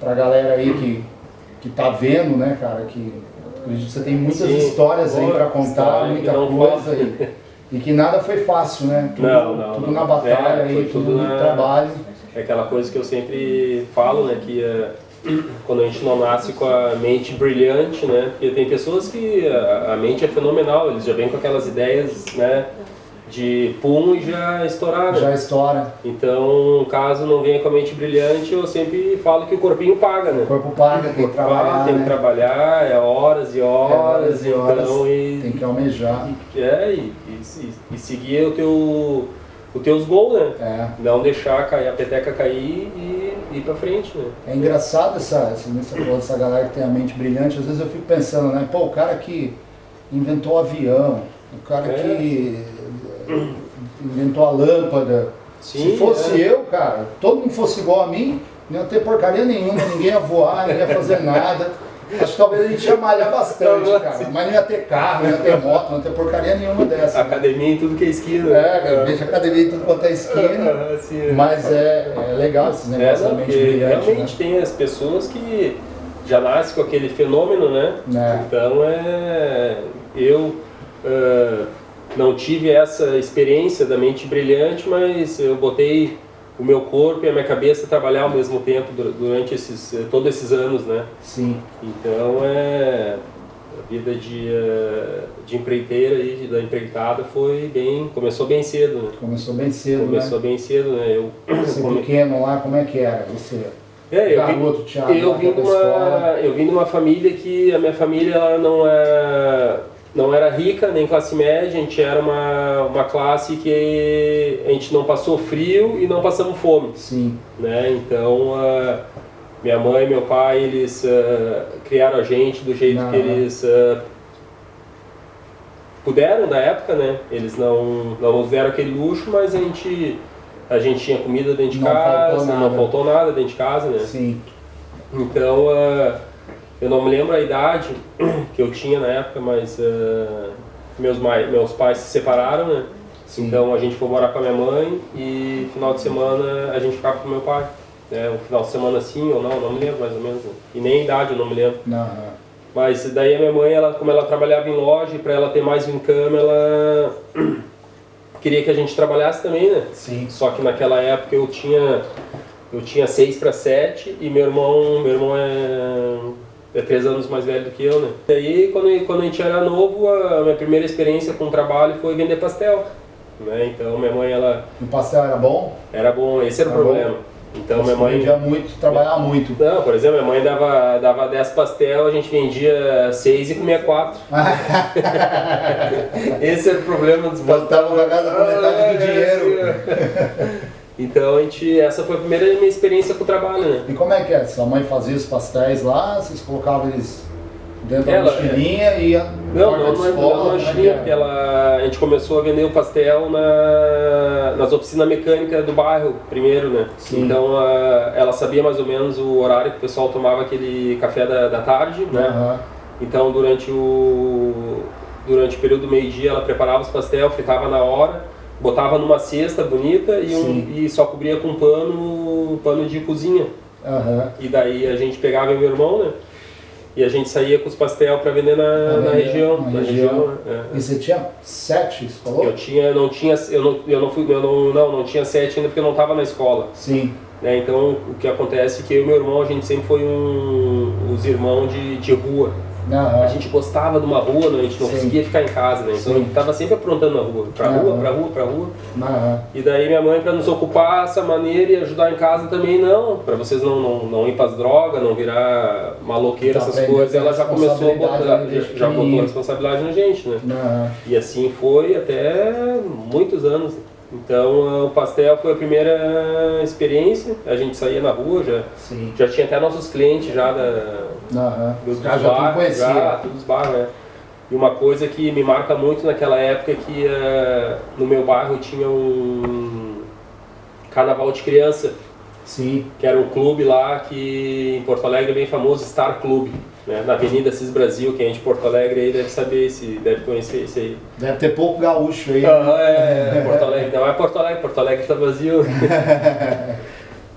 Pra galera aí que tá vendo, né, cara, que acredito que você tem muitas histórias aí pra contar, muita coisa e que nada foi fácil, né? Tudo na batalha aí, tudo no trabalho. É aquela coisa que eu sempre falo, né, que quando a gente não nasce com a mente brilhante, né, porque tem pessoas que a mente é fenomenal, eles já vêm com aquelas ideias, né, de pum e já estourar, né? Já estoura. Então, caso não venha com a mente brilhante, eu sempre falo que o corpinho paga, né? O corpo paga, tem que trabalhar, tem que trabalhar, é horas e horas, então, tem que almejar. E seguir os teus gols, né? Não deixar cair, a peteca cair e ir pra frente, né? É engraçado essa galera que tem a mente brilhante, às vezes eu fico pensando, né? Pô, o cara que inventou o avião, o cara que inventou a lâmpada. Sim, se fosse eu, cara, todo mundo fosse igual a mim, não ia ter porcaria nenhuma, ninguém ia voar, ninguém ia fazer nada. Acho que talvez a gente ia malhar bastante, cara. Mas não ia ter carro, não ia ter moto, não ia ter porcaria nenhuma dessa. Academia em tudo que é esquina. Veja academia em tudo quanto é esquina. Mas é legal esses negócios da mente brilhante. Realmente tem as pessoas que já nascem com aquele fenômeno, né? Então eu não tive essa experiência da mente brilhante, mas eu botei o meu corpo e a minha cabeça a trabalhar ao mesmo tempo durante todos esses anos, né? Sim. Então a vida de empreiteira e da empreitada começou bem cedo, né? Começou bem cedo, bem cedo, né? Você pequeno lá, como é que era você? Eu vim de uma família que a minha família ela não era rica nem classe média, a gente era uma classe que a gente não passou frio e não passamos fome. Sim. Né? Então minha mãe e meu pai eles criaram a gente do jeito que eles puderam na época, né? Eles não nos deram aquele luxo, mas a gente tinha comida dentro de casa, não faltou nada dentro de casa, né? Sim. Então, eu não me lembro a idade que eu tinha na época, mas meus pais se separaram, né? Sim. Então a gente foi morar com a minha mãe e final de semana a gente ficava com o meu pai. Um final de semana sim ou não me lembro mais ou menos. Né? E nem a idade eu não me lembro. Mas daí a minha mãe, como ela trabalhava em loja, e para ela ter mais income, ela queria que a gente trabalhasse também, né? Sim. Só que naquela época eu tinha 6 para 7 e meu irmão é 3 anos mais velho do que eu, né? E aí quando a gente era novo, a minha primeira experiência com trabalho foi vender pastel, né? Então minha mãe O pastel era bom? Era bom, esse era o problema. Bom. Então minha mãe vendia muito, trabalhava muito. Não, por exemplo, minha mãe dava 10 pastel, a gente vendia 6 e comia 4. Esse era o problema dos pastéis. Botava na casa com metade do dinheiro. Então essa foi a primeira minha experiência com o trabalho, né? E como é que é? Sua mãe fazia os pastéis lá, vocês colocavam eles dentro da mochilinha e ia Não, mochilinha, porque a gente começou a vender o pastel nas oficinas mecânicas do bairro primeiro, né? Sim. Então ela sabia mais ou menos o horário que o pessoal tomava aquele café da tarde, né? Então durante o período do meio-dia ela preparava os pastéis, fritava na hora, botava numa cesta bonita e só cobria com pano de cozinha. E daí a gente pegava meu irmão, né? E a gente saía com os pastel para vender na região. E você tinha 7, você falou? Eu não tinha 7 ainda porque eu não estava na escola. Sim. Né? Então o que acontece é que eu e meu irmão, a gente sempre foi os irmãos de rua. A gente gostava de uma rua, né? A gente não conseguia ficar em casa, né? Então a gente estava sempre aprontando na rua, pra rua. E daí minha mãe, para nos ocupar dessa maneira e ajudar em casa também, para vocês não ir para as drogas, não virar maloqueira, essas coisas, ela já começou a botou a responsabilidade na gente, né? E assim foi até muitos anos. Então o pastel foi a primeira experiência, a gente saía na rua, já tinha até nossos clientes dos bairros, todos os bairros, né? E uma coisa que me marca muito naquela época é que no meu bairro tinha um carnaval de criança. Sim. Que era um clube lá que em Porto Alegre é bem famoso, Star Club, né? Na Avenida Cis Brasil, quem é de Porto Alegre aí deve conhecer esse aí. Deve ter pouco gaúcho aí. Porto Alegre, não é Porto Alegre tá vazio.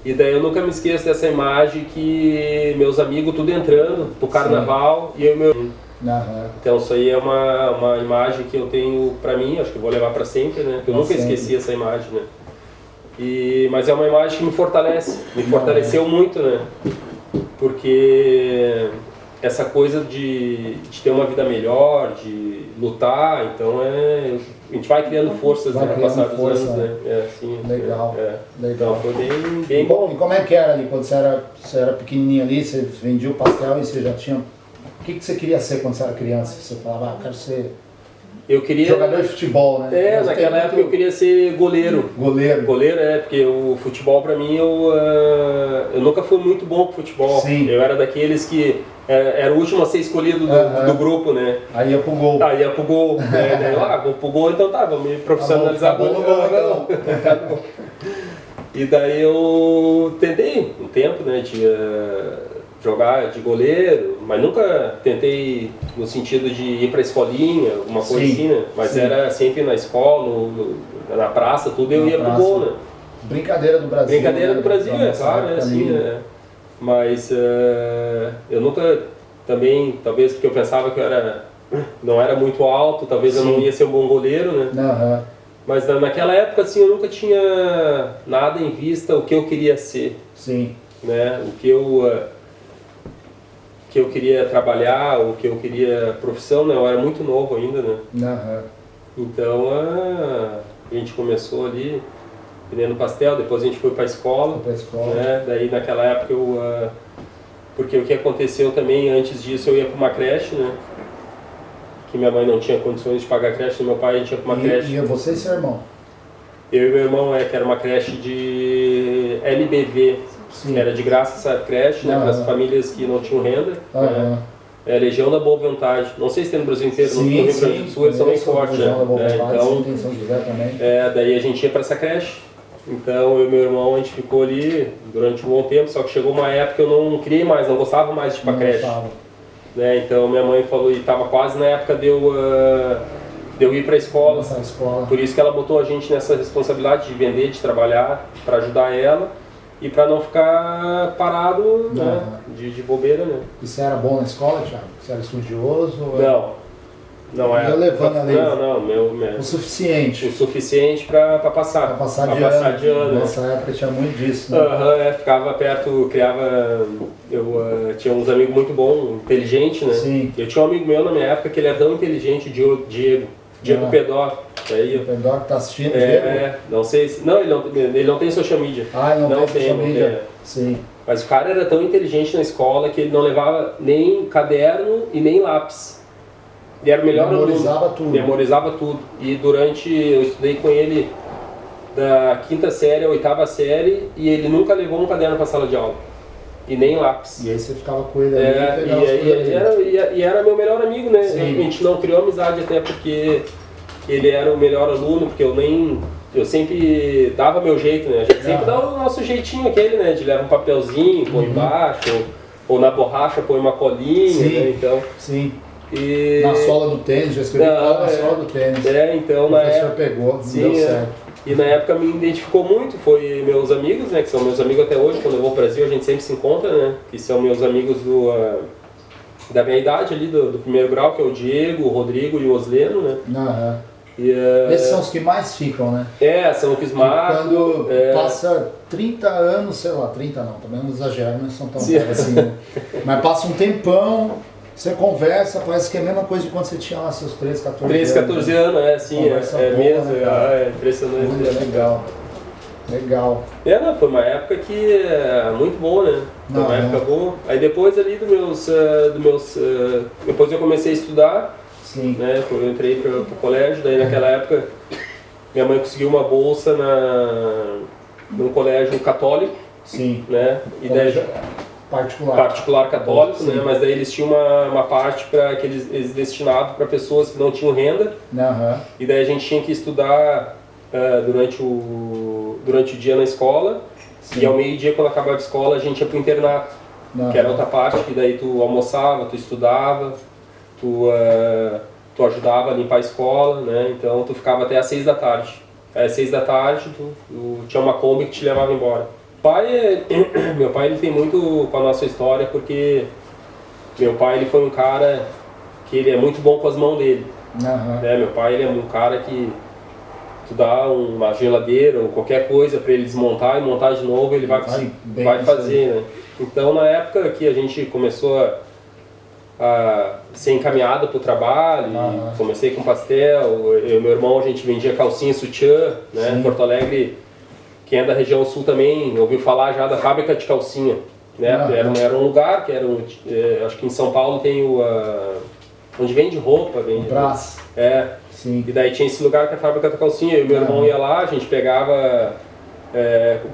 E daí eu nunca me esqueço dessa imagem que meus amigos tudo entrando pro carnaval e eu meu... Então isso aí é uma imagem que eu tenho pra mim, acho que eu vou levar pra sempre, né? Eu nunca esqueci essa imagem, né? Mas é uma imagem que me fortalece, me fortaleceu muito, né? Porque essa coisa de ter uma vida melhor, de lutar, então a gente vai criando forças no passar dos anos, né? Assim, legal, legal. Então foi bem bom. E como é que era ali, quando você era pequenininho ali, você vendia o pastel e você já tinha... O que você queria ser quando você era criança? Você falava, quero ser... Eu queria... Jogador de futebol, né? Naquela época eu queria ser goleiro. Goleiro? Goleiro, porque o futebol pra mim, eu nunca fui muito bom com futebol. Sim. Eu era daqueles que era o último a ser escolhido do grupo, né? Aí ia pro gol. Aí ia pro gol. Daí vou pro gol, então vou me profissionalizar. Tá bom, então. E daí eu tentei um tempo, né, de jogar de goleiro, mas nunca tentei no sentido de ir pra escolinha, alguma coisa assim, né? Mas era sempre na escola, na praça, tudo eu ia pro gol, né? Brincadeira do Brasil. Brincadeira do Brasil, claro, assim, né? Mas eu nunca também, talvez porque eu pensava que não era muito alto, talvez eu não ia ser um bom goleiro, né? Mas naquela época, assim, eu nunca tinha nada em vista o que eu queria ser. Sim. Né? O que eu queria trabalhar, o que eu queria profissão, né? Eu era muito novo ainda, né? Então a gente começou ali vendendo pastel, depois a gente foi para a escola, né? Daí naquela época porque o que aconteceu também antes disso, eu ia para uma creche, né? Que minha mãe não tinha condições de pagar a creche, meu pai a gente ia para uma creche. E você e seu irmão? Eu e meu irmão, que era uma creche de LBV. Sim. Era de graça essa creche, né, para as famílias que não tinham renda. Né? É a Legião da Boa Vontade. Não sei se tem no Brasil inteiro, no Rio Grande do Sul eles são bem fortes. Né? Então, tem São José também. Daí a gente ia para essa creche. Então eu e meu irmão, a gente ficou ali durante um bom tempo, só que chegou uma época que eu não queria mais, não gostava mais de ir para a creche. Né? Então minha mãe falou, e estava quase na época de eu ir para a escola. Por isso que ela botou a gente nessa responsabilidade de vender, de trabalhar, para ajudar ela. E para não ficar parado, né, de bobeira, né? E você era bom na escola, Thiago? Você era estudioso? Não era. O suficiente. O suficiente para passar. Para passar de ano. Nessa né? época tinha muito disso, né? Ficava perto, eu tinha uns amigos muito bons, inteligentes, né? Sim. Eu tinha um amigo meu na minha época que ele era tão inteligente, o Diego Pedó. O Pedó que tá assistindo, não sei se... Não, ele não tem social media. Ele não tem social media. Sim. Mas o cara era tão inteligente na escola que ele não levava nem caderno e nem lápis. Ele era o melhor aluno. Memorizava tudo. E eu estudei com ele da 5ª série à 8ª série e ele nunca levou um caderno para a sala de aula. E nem lápis. E aí você ficava com ele ali e era meu melhor amigo, né? Sim. A gente não criou amizade até porque ele era o melhor aluno, porque eu sempre dava meu jeito, né? A gente sempre dava o nosso jeitinho aquele, né? De levar um papelzinho, põe embaixo, ou na borracha põe uma colinha, né? Então... Sim. Na sola do tênis, já escrevi na sola do tênis. Então o professor pegou, deu certo. E na época me identificou muito, foi meus amigos, né? Que são meus amigos até hoje, quando eu vou ao Brasil a gente sempre se encontra, né? Que são meus amigos da minha idade ali, do primeiro grau, que é o Diego, o Rodrigo e o Osleno, né? Esses são os que mais ficam, né? São os que mais... Quando passa 30 anos, sei lá, 30 não, também não exagero, não são tão velhos assim, né? Mas passa um tempão, você conversa, parece que é a mesma coisa de quando você tinha lá seus 13, 14 anos. 13, 14 anos, sim, mesmo, né, impressionante. Legal. Foi uma época que muito boa, né? Foi uma época boa. Aí depois ali depois eu comecei a estudar. Sim. Né? Eu entrei para o colégio, daí naquela época minha mãe conseguiu uma bolsa num colégio católico. Sim. Né? E daí, particular católico, né? Mas daí eles tinham uma parte que eles destinavam para pessoas que não tinham renda. E daí a gente tinha que estudar durante o dia na escola. Sim. E ao meio-dia, quando acabava a escola, a gente ia para o internato, que era outra parte, que daí tu almoçava, tu estudava. Tu ajudava a limpar a escola, né? Então tu ficava até às 6 da tarde. Às 6 da tarde tu tinha uma Kombi que te levava embora. Meu pai ele tem muito com a nossa história, porque meu pai ele foi um cara que ele é muito bom com as mãos dele. Né? Meu pai ele é um cara que tu dá uma geladeira ou qualquer coisa para ele desmontar e montar de novo, ele vai fazer, né? Então na época que a gente começou a ser encaminhado para o trabalho, comecei com pastel, eu e meu irmão a gente vendia calcinha e sutiã, né? Em Porto Alegre, quem é da região sul também ouviu falar já da fábrica de calcinha, né? Era um lugar que acho que em São Paulo tem onde vende roupa, Brás. Sim. E daí tinha esse lugar que é a fábrica da calcinha, eu e meu irmão ia lá, a gente pegava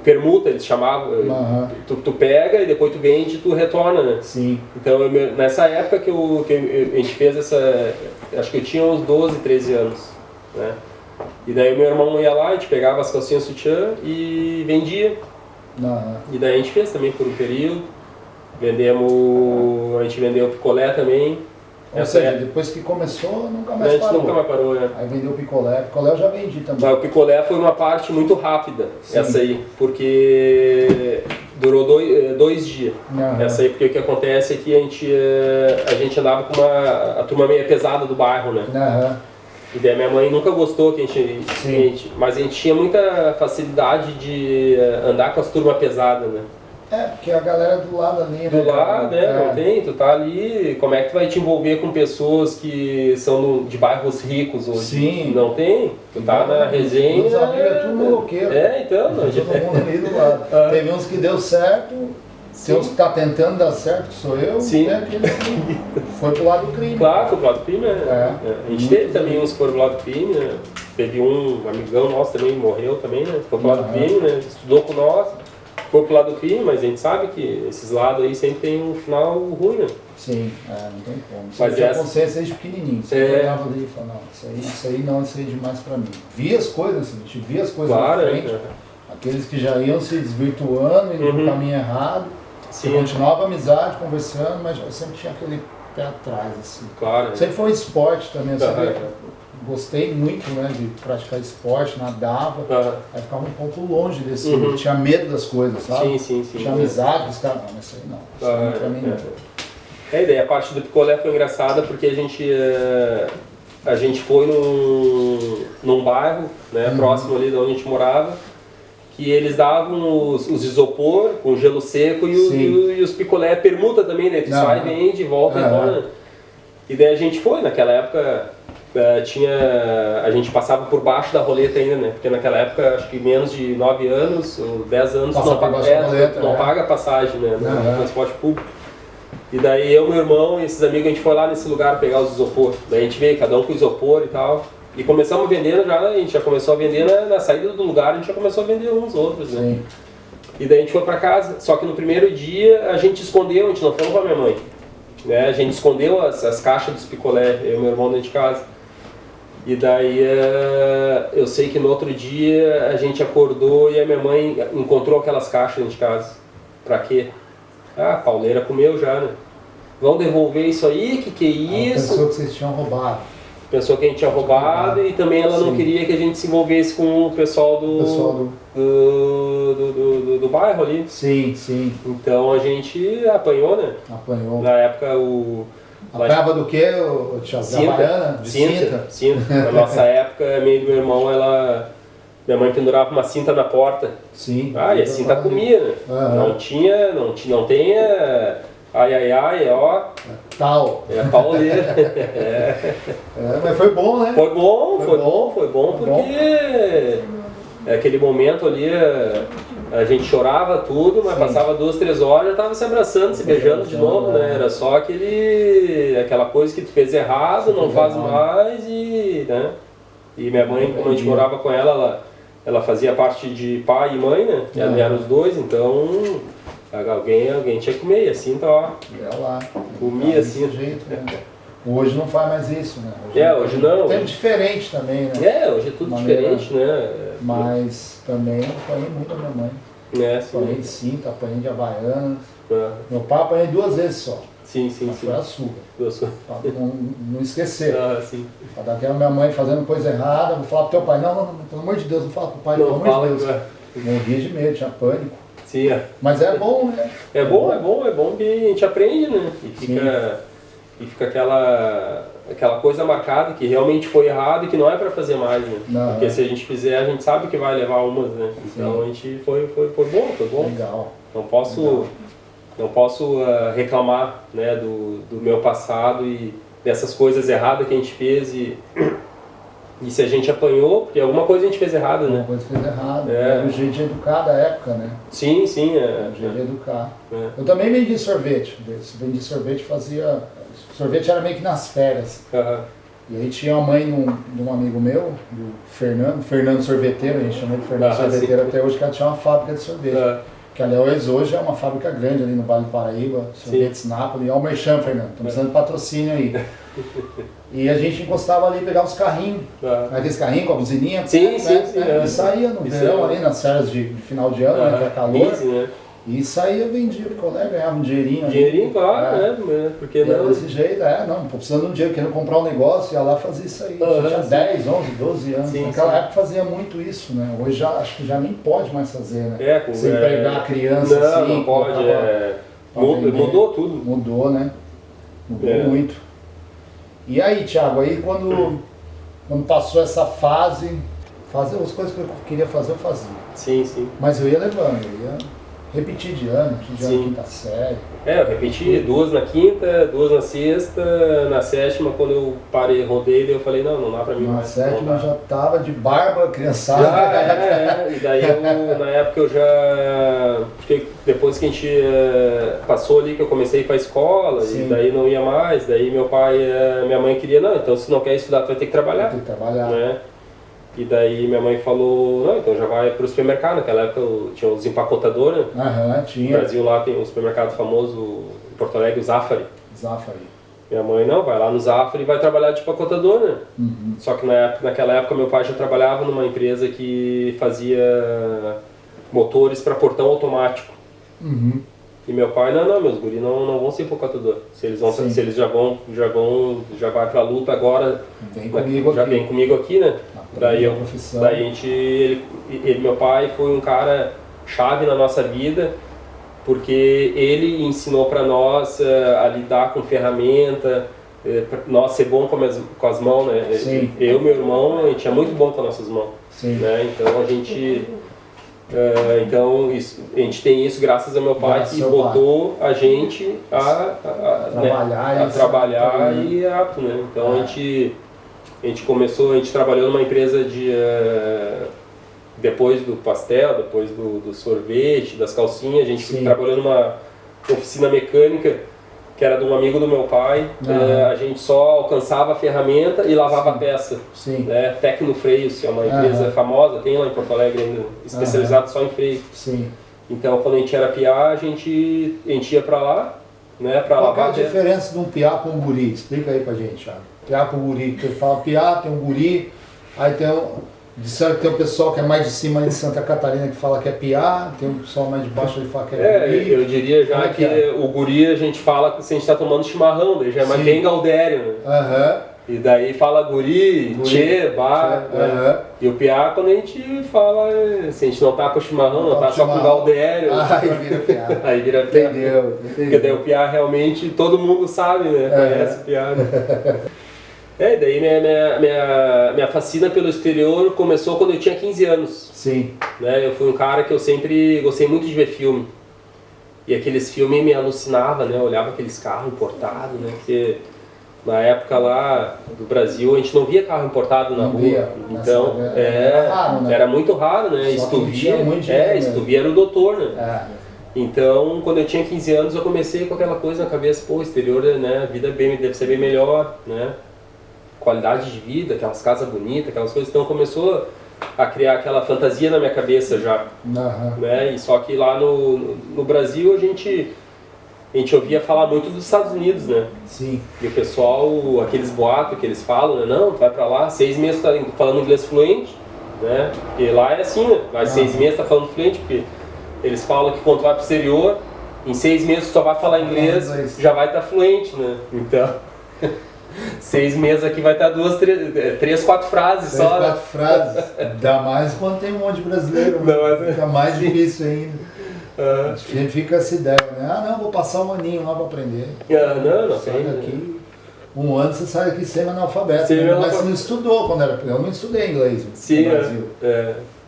permuta, eles chamavam, tu pega e depois tu vende e tu retorna, né? Sim. Então nessa época que a gente fez acho que eu tinha uns 12, 13 anos, né? E daí o meu irmão ia lá, a gente pegava as calcinhas sutiã e vendia. E daí a gente fez também por um período, a gente vendeu picolé também. Ou seja, depois que começou, nunca mais parou. A gente nunca mais parou, né? Aí vendeu o picolé. Picolé eu já vendi também. Mas o picolé foi uma parte muito rápida, essa aí, porque durou dois dias. Essa aí, porque o que acontece é que a gente andava com a turma meio pesada do bairro, né? E daí minha mãe nunca gostou mas a gente tinha muita facilidade de andar com as turmas pesadas, né? Porque a galera do lado ali, do lado, né? Não tem, tu tá ali, como é que tu vai te envolver com pessoas que são de bairros ricos hoje? Não tem, tu tá na resenha. Os amigos é tudo maloqueiro. Então. Todo mundo ali do lado. Teve uns que deu certo, tem uns que tá tentando dar certo, que sou eu, né? Aqueles que foi pro lado do crime. Claro, foi pro lado do crime, né? A gente teve também uns que foram pro lado do crime, né? Teve um amigão nosso também, morreu também, né? Foi pro lado do crime, né? Estudou com nós. Foi pro lado do crime, mas a gente sabe que esses lados aí sempre tem um final ruim, né? Sim, não tem como. Mas tinha consciência desde pequenininho. Você olhava ali e falava, não, isso aí não, isso aí é demais pra mim. Via as coisas, assim, a gente via as coisas na frente. Aqueles que já iam se desvirtuando, indo no caminho errado. Você continuava a amizade, conversando, mas eu sempre tinha aquele pé atrás, assim. Sempre foi um esporte também, gostei muito, né, de praticar esporte, nadava, aí ficava um pouco longe desse, tinha medo das coisas, sabe? Sim. Tinha amizade, os caras, não, isso aí não, isso aí pra mim não. A ideia, a parte do picolé foi engraçada porque a gente foi num bairro, né, próximo ali de onde a gente morava, que eles davam os isopor com gelo seco e os picolé permuta também, né, tu sai, vende, volta e volta. E daí a gente foi, naquela época a gente passava por baixo da roleta ainda, né? Porque naquela época, acho que menos de 9 anos ou 10 anos não paga passagem, né? No transporte público. E daí eu, meu irmão e esses amigos, a gente foi lá nesse lugar pegar os isopor. Daí a gente veio, cada um com isopor e tal. E começamos a vender, a gente já começou a vender na saída do lugar, a gente já começou a vender uns outros, né? E daí a gente foi pra casa, só que no primeiro dia a gente escondeu, a gente não falou pra minha mãe. Né? A gente escondeu as caixas dos picolé, eu e meu irmão dentro de casa. E daí eu sei que no outro dia a gente acordou e a minha mãe encontrou aquelas caixas dentro de casa. Pra quê? A pauleira comeu já, né? Vão devolver isso aí? Que é isso? Pensou que vocês tinham roubado. Pensou que a gente tinha roubado e também ela não queria que a gente se envolvesse com o pessoal do bairro ali. Sim. Então a gente apanhou, né? Apanhou. Na época Apanhava do quê, Thiago? Da Havaiana? De cinta. Na nossa época, a minha e meu irmão, minha mãe pendurava uma cinta na porta. Sim. E a cinta comia, né? Não tinha ai, ó. Tal. Pauleira. Mas foi bom, né? Foi bom porque aquele momento ali a gente chorava tudo, mas passava 2, 3 horas, já tava se abraçando, se beijando de novo, né? Era só aquela coisa que tu fez errado, não faz mais né? E minha mãe, como a gente morava com ela fazia parte de pai e mãe, né? Eram os dois, então alguém tinha que comer, e assim tá, ó. Comia assim. Jeito, né? Hoje não faz mais isso, né? Hoje não. Tempo diferente também, né? Hoje é tudo diferente, né? Mas também apanhei muito a minha mãe. Apanhei de cinta, apanhei de Havaianas. Meu pai apanhei 2 vezes só. Sim. Foi a surra. Pra não esquecer. Pra dar aquela minha mãe fazendo coisa errada, vou falar pro teu pai, não, pelo amor de Deus, não fala pro pai, pelo amor de Deus. Eu morria de medo, tinha pânico. Sim, Mas é bom, né? É bom que a gente aprende, né? E fica aquela coisa marcada que realmente foi errado e que não é para fazer mais, né? Não, porque se a gente fizer, a gente sabe que vai levar umas, né? Então a gente foi bom. Legal. Não posso reclamar, né, do meu passado e dessas coisas erradas que a gente fez e se a gente apanhou, porque alguma coisa a gente fez errada, né? Alguma coisa fez errado. Era o jeito de educar da época, né? Sim. O jeito de educar. Eu também vendi sorvete. Vendi sorvete, fazia... Sorvete era meio que nas férias. E aí tinha a mãe de um amigo meu, do Fernando Sorveteiro, a gente chama de Fernando Sorveteiro até hoje, que ela tinha uma fábrica de sorvete. Que aliás hoje é uma fábrica grande ali no Vale do Paraíba, Sorvetes Nápoles. Olha o merchan, Fernando, estamos precisando de patrocínio aí. E a gente encostava ali e pegava os carrinhos, aqueles carrinhos com a buzininha, e saía no verão ali, nas férias de final de ano, né, que é calor. E saía, vendia pro colega, ganhava um dinheirinho. Dinheirinho, claro, né? Porque não... Desse jeito, tô precisando de um dinheiro, querendo comprar um negócio, ia lá fazer isso aí. Tinha 10, 11, 12 anos. Naquela época fazia muito isso, né? Hoje acho que já nem pode mais fazer, né? Você empregar a criança assim. Não pode, mudou tudo. Mudou, né? Mudou muito. E aí, Thiago, aí quando passou essa fase, fazer as coisas que eu queria fazer, eu fazia. Sim. Mas eu ia levando, repetir de ano, quinta série. Eu repeti 2 na quinta, 2 na sexta, na sétima, quando eu rodei, eu falei, não dá pra mim mais. Na sétima eu já tava de barba, criançada. E daí na época eu já, porque depois que a gente passou ali, que eu comecei a ir pra escola, e daí não ia mais, daí meu pai, minha mãe queria, então se não quer estudar, tu vai ter que trabalhar. Tem que trabalhar. Né? E daí minha mãe falou, então já vai pro supermercado. Naquela época tinha os empacotadores, né? Tinha. No Brasil lá tem um supermercado famoso, em Porto Alegre, o Zafari. Minha mãe, vai lá no Zafari e vai trabalhar de empacotador, né? Só que naquela época meu pai já trabalhava numa empresa que fazia motores para portão automático. E meu pai, meus guris não vão ser empacotador. Se eles já vai pra luta agora, vem comigo aqui, né? Daí meu pai foi um cara chave na nossa vida, porque ele ensinou para nós a lidar com ferramenta, nós ser bom com as mãos, né? Eu e meu irmão, a gente é muito bom com as nossas mãos. Né? Então a gente tem isso graças ao meu pai, que botou a gente a trabalhar e apto, né? Então a gente trabalhou numa empresa depois do pastel, depois do sorvete, das calcinhas, a gente trabalhou numa oficina mecânica que era de um amigo do meu pai. A gente só alcançava a ferramenta e lavava a peça. Né? Tecnofreios, que é uma empresa famosa, tem lá em Porto Alegre ainda, especializada só em freio. Então quando a gente era piá, a gente ia pra lá, né, pra lavar. Qual é a diferença de um piá para um guri? Explica aí pra gente, Thiago. Piá para um guri, você fala piá, tem um guri, aí disseram que tem um pessoal que é mais de cima de Santa Catarina que fala que é piá, tem um pessoal mais de baixo que fala que é guri. Eu diria já que o guri a gente fala se a gente está tomando chimarrão, daí já é mais bem gaudério, né? E daí fala guri, tchê, bar. E o piá, quando a gente fala, se a gente não tá com chimarrão, não tá só com gaudério. Aí vira piá. Aí vira piá. Entendeu. Porque daí o piá realmente todo mundo sabe, né? Conhece o piá. Né? Daí minha fascina pelo exterior começou quando eu tinha 15 anos. Né? Eu fui um cara que eu sempre gostei muito de ver filme. E aqueles filmes me alucinavam, né? Eu olhava aqueles carros importados, né? Porque na época lá do Brasil a gente não via carro importado na rua. Então era muito raro, né? Se tu via era o doutor, né? Então, quando eu tinha 15 anos, eu comecei com aquela coisa na cabeça, o exterior, né? A vida deve ser bem melhor, né? Qualidade de vida, aquelas casas bonitas, aquelas coisas. Então começou a criar aquela fantasia na minha cabeça já. Né? E só que lá no Brasil a gente ouvia falar muito dos Estados Unidos, né? E o pessoal, aqueles boatos que eles falam, né? Não, tu vai pra lá, 6 meses tá falando inglês fluente, né? Porque lá é assim, né? Vai 6 meses tá falando fluente, porque eles falam que quando tu vai pro exterior, em 6 meses tu só vai falar inglês, já vai estar fluente, né? Então... 6 meses aqui vai estar 2, 3, 4 frases só. 4 frases. Ainda mais quando tem um monte de brasileiro. Fica mais difícil ainda. Fica essa ideia, né? Ah, não, vou passar um aninho lá para aprender. Não sai daqui. Um ano você sai daqui semi-analfabeto. Mas você não estudou quando era. Eu não estudei inglês no Brasil.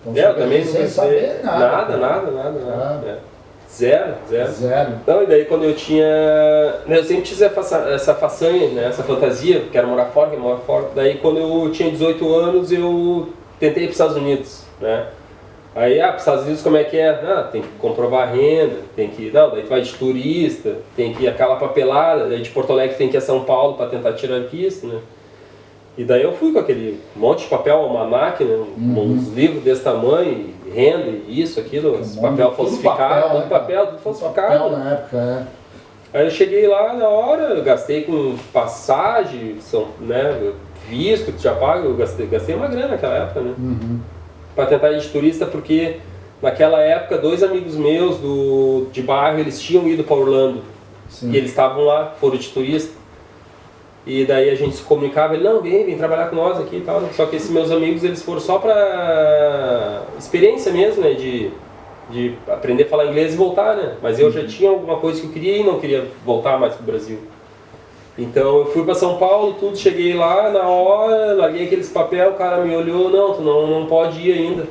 Então, eu também não saber nada. Nada. Zero. Não, e daí quando eu sempre tive essa façanha, né, essa fantasia, quero morar fora. Daí quando eu tinha 18 anos eu tentei ir para os Estados Unidos, né? Aí, para os Estados Unidos como é que é? Tem que comprovar renda, daí tu vai de turista, tem que ir aquela papelada, daí de Porto Alegre tem que ir a São Paulo para tentar tirar visto, né? E daí eu fui com aquele monte de papel, almanaque, né? Uns livros desse tamanho, renda, isso, aquilo, papel falsificado, tudo falsificado. Papel na época, Aí eu cheguei lá na hora, eu gastei com passagem, né, visto que tu já paga, eu gastei uma grana naquela época, né? Para tentar ir de turista, porque naquela época 2 amigos meus de bairro, eles tinham ido para Orlando. Sim. E eles estavam lá, foram de turista. E daí a gente se comunicava, ele, não, vem trabalhar com nós aqui e tal. Só que esses meus amigos, eles foram só para experiência mesmo, né, de aprender a falar inglês e voltar, né. Mas eu já tinha alguma coisa que eu queria e não queria voltar mais pro Brasil. Então eu fui para São Paulo, cheguei lá, na hora, larguei aqueles papel, o cara me olhou, não, tu não pode ir ainda.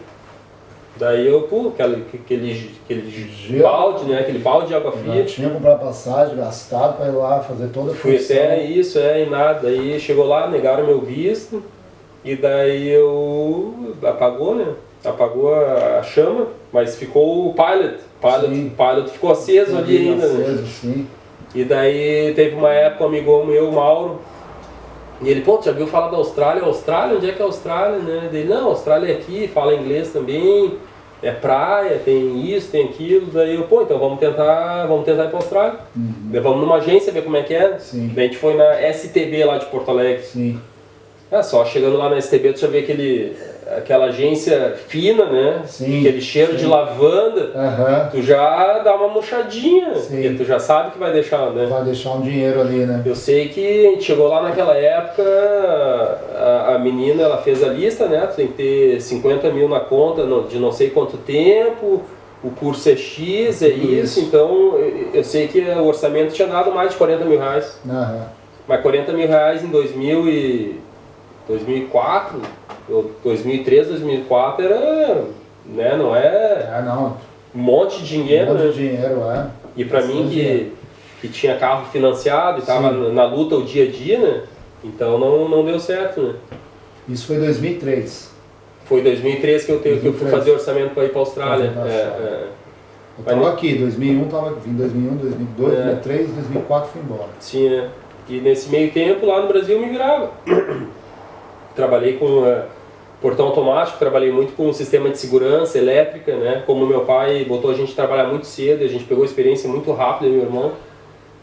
Daí eu, aquele balde, né, aquele balde de água fria. Eu tinha comprado passagem, gastado para ir lá fazer toda a função. Fui até isso, e nada. Daí chegou lá, negaram meu visto, e daí apagou, né, apagou a chama, mas ficou o pilot ficou aceso ali ainda. Aceso, sim. E daí teve uma época, um amigo meu, Mauro, e ele, tu já viu falar da Austrália? Austrália? Onde é que é a Austrália, né? Ele, não, a Austrália é aqui, fala inglês também, é praia, tem isso, tem aquilo. Daí eu, então vamos tentar ir pra Austrália. Daí vamos numa agência ver como é que é. Sim. Daí a gente foi na STB lá de Porto Alegre. Sim. Só chegando lá na STB tu já vê aquela agência fina, né? Sim, aquele cheiro de lavanda, tu já dá uma murchadinha, porque tu já sabe que vai deixar, né? Vai deixar um dinheiro ali, né? Eu sei que a gente chegou lá naquela época, a menina ela fez a lista, né? Tu tem que ter 50 mil na conta de não sei quanto tempo, o curso é X, é isso, então eu sei que o orçamento tinha dado mais de 40 mil reais. Mas 40 mil reais em 2004, 2003, 2004 era, né, não é um monte de dinheiro, um monte de dinheiro, E pra mim que tinha carro financiado e tava na luta o dia a dia, né, então não deu certo, né. Isso foi em 2003? Foi em 2003 que eu fui fazer orçamento para ir pra Austrália. Eu tava aqui, 2001 tava aqui, 2001, 2002, 2003, 2004 fui embora. Sim, E nesse meio tempo lá no Brasil eu me virava. Trabalhei com portão automático, trabalhei muito com sistema de segurança elétrica, né? Como meu pai botou a gente trabalhar muito cedo, a gente pegou experiência muito rápida, meu irmão.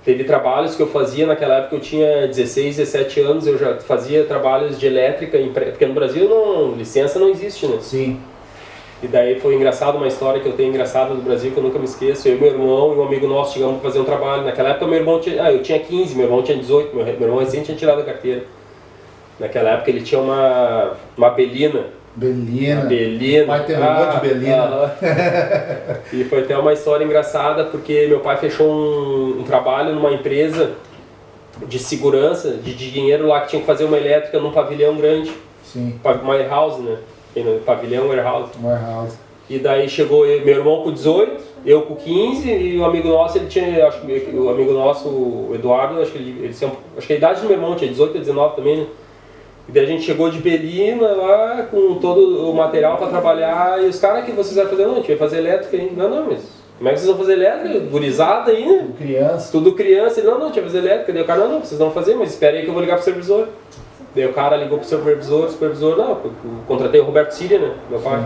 Teve trabalhos que eu fazia, naquela época eu tinha 16, 17 anos, eu já fazia trabalhos de elétrica, porque no Brasil licença não existe, né? Sim. E daí foi engraçado, uma história que eu tenho engraçada do Brasil que eu nunca me esqueço. Eu e meu irmão e um amigo nosso chegamos para fazer um trabalho. Naquela época meu irmão eu tinha 15, meu irmão tinha 18, meu irmão recém tinha tirado a carteira. Naquela época ele tinha uma Belina. Belina. Pai tem um monte de Belina. E foi até uma história engraçada porque meu pai fechou um trabalho numa empresa de segurança, de dinheiro lá, que tinha que fazer uma elétrica num pavilhão grande. Sim. Uma warehouse, né? Pavilhão, warehouse. Warehouse. E daí chegou meu irmão com 18, eu com 15 e o amigo nosso, ele tinha, acho que o amigo nosso, o Eduardo, acho que acho que a idade do meu irmão tinha 18 ou 19 também, né? E daí a gente chegou de Belina lá, com todo o material para trabalhar, e os caras que vocês vão fazer, não, a gente vai fazer elétrica aí. Não, mas como é que vocês vão fazer elétrica? Gurizada aí, né? Tudo criança. Ele, não, a gente vai fazer elétrica. Daí o cara, não, vocês vão fazer, mas espera aí que eu vou ligar pro supervisor. Daí o cara ligou pro supervisor, não, eu contratei o Roberto Síria, né, meu pai.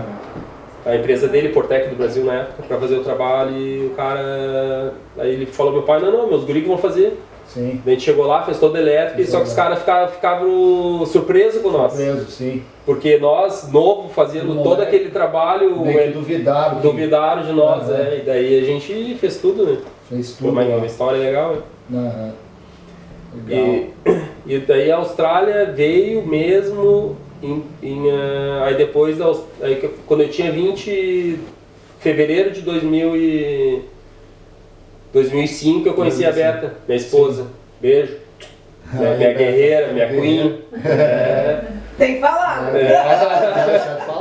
A empresa dele, Portec do Brasil na época, para fazer o trabalho, e o cara, aí ele falou pro meu pai, não, meus guris que vão fazer. Sim. Daí a gente chegou lá, fez toda elétrica, só que os caras ficavam surpresos com nós. Sim. Porque nós, novo, fazendo todo aquele trabalho, duvidaram de nós, e daí a gente fez tudo, né? Fez tudo. Foi uma história legal, né? Legal. E daí a Austrália veio mesmo aí depois, quando eu tinha fevereiro de 2005 eu conheci a Beta, minha esposa. Sim. Beijo. Minha guerreira, minha queen. Tem que falar.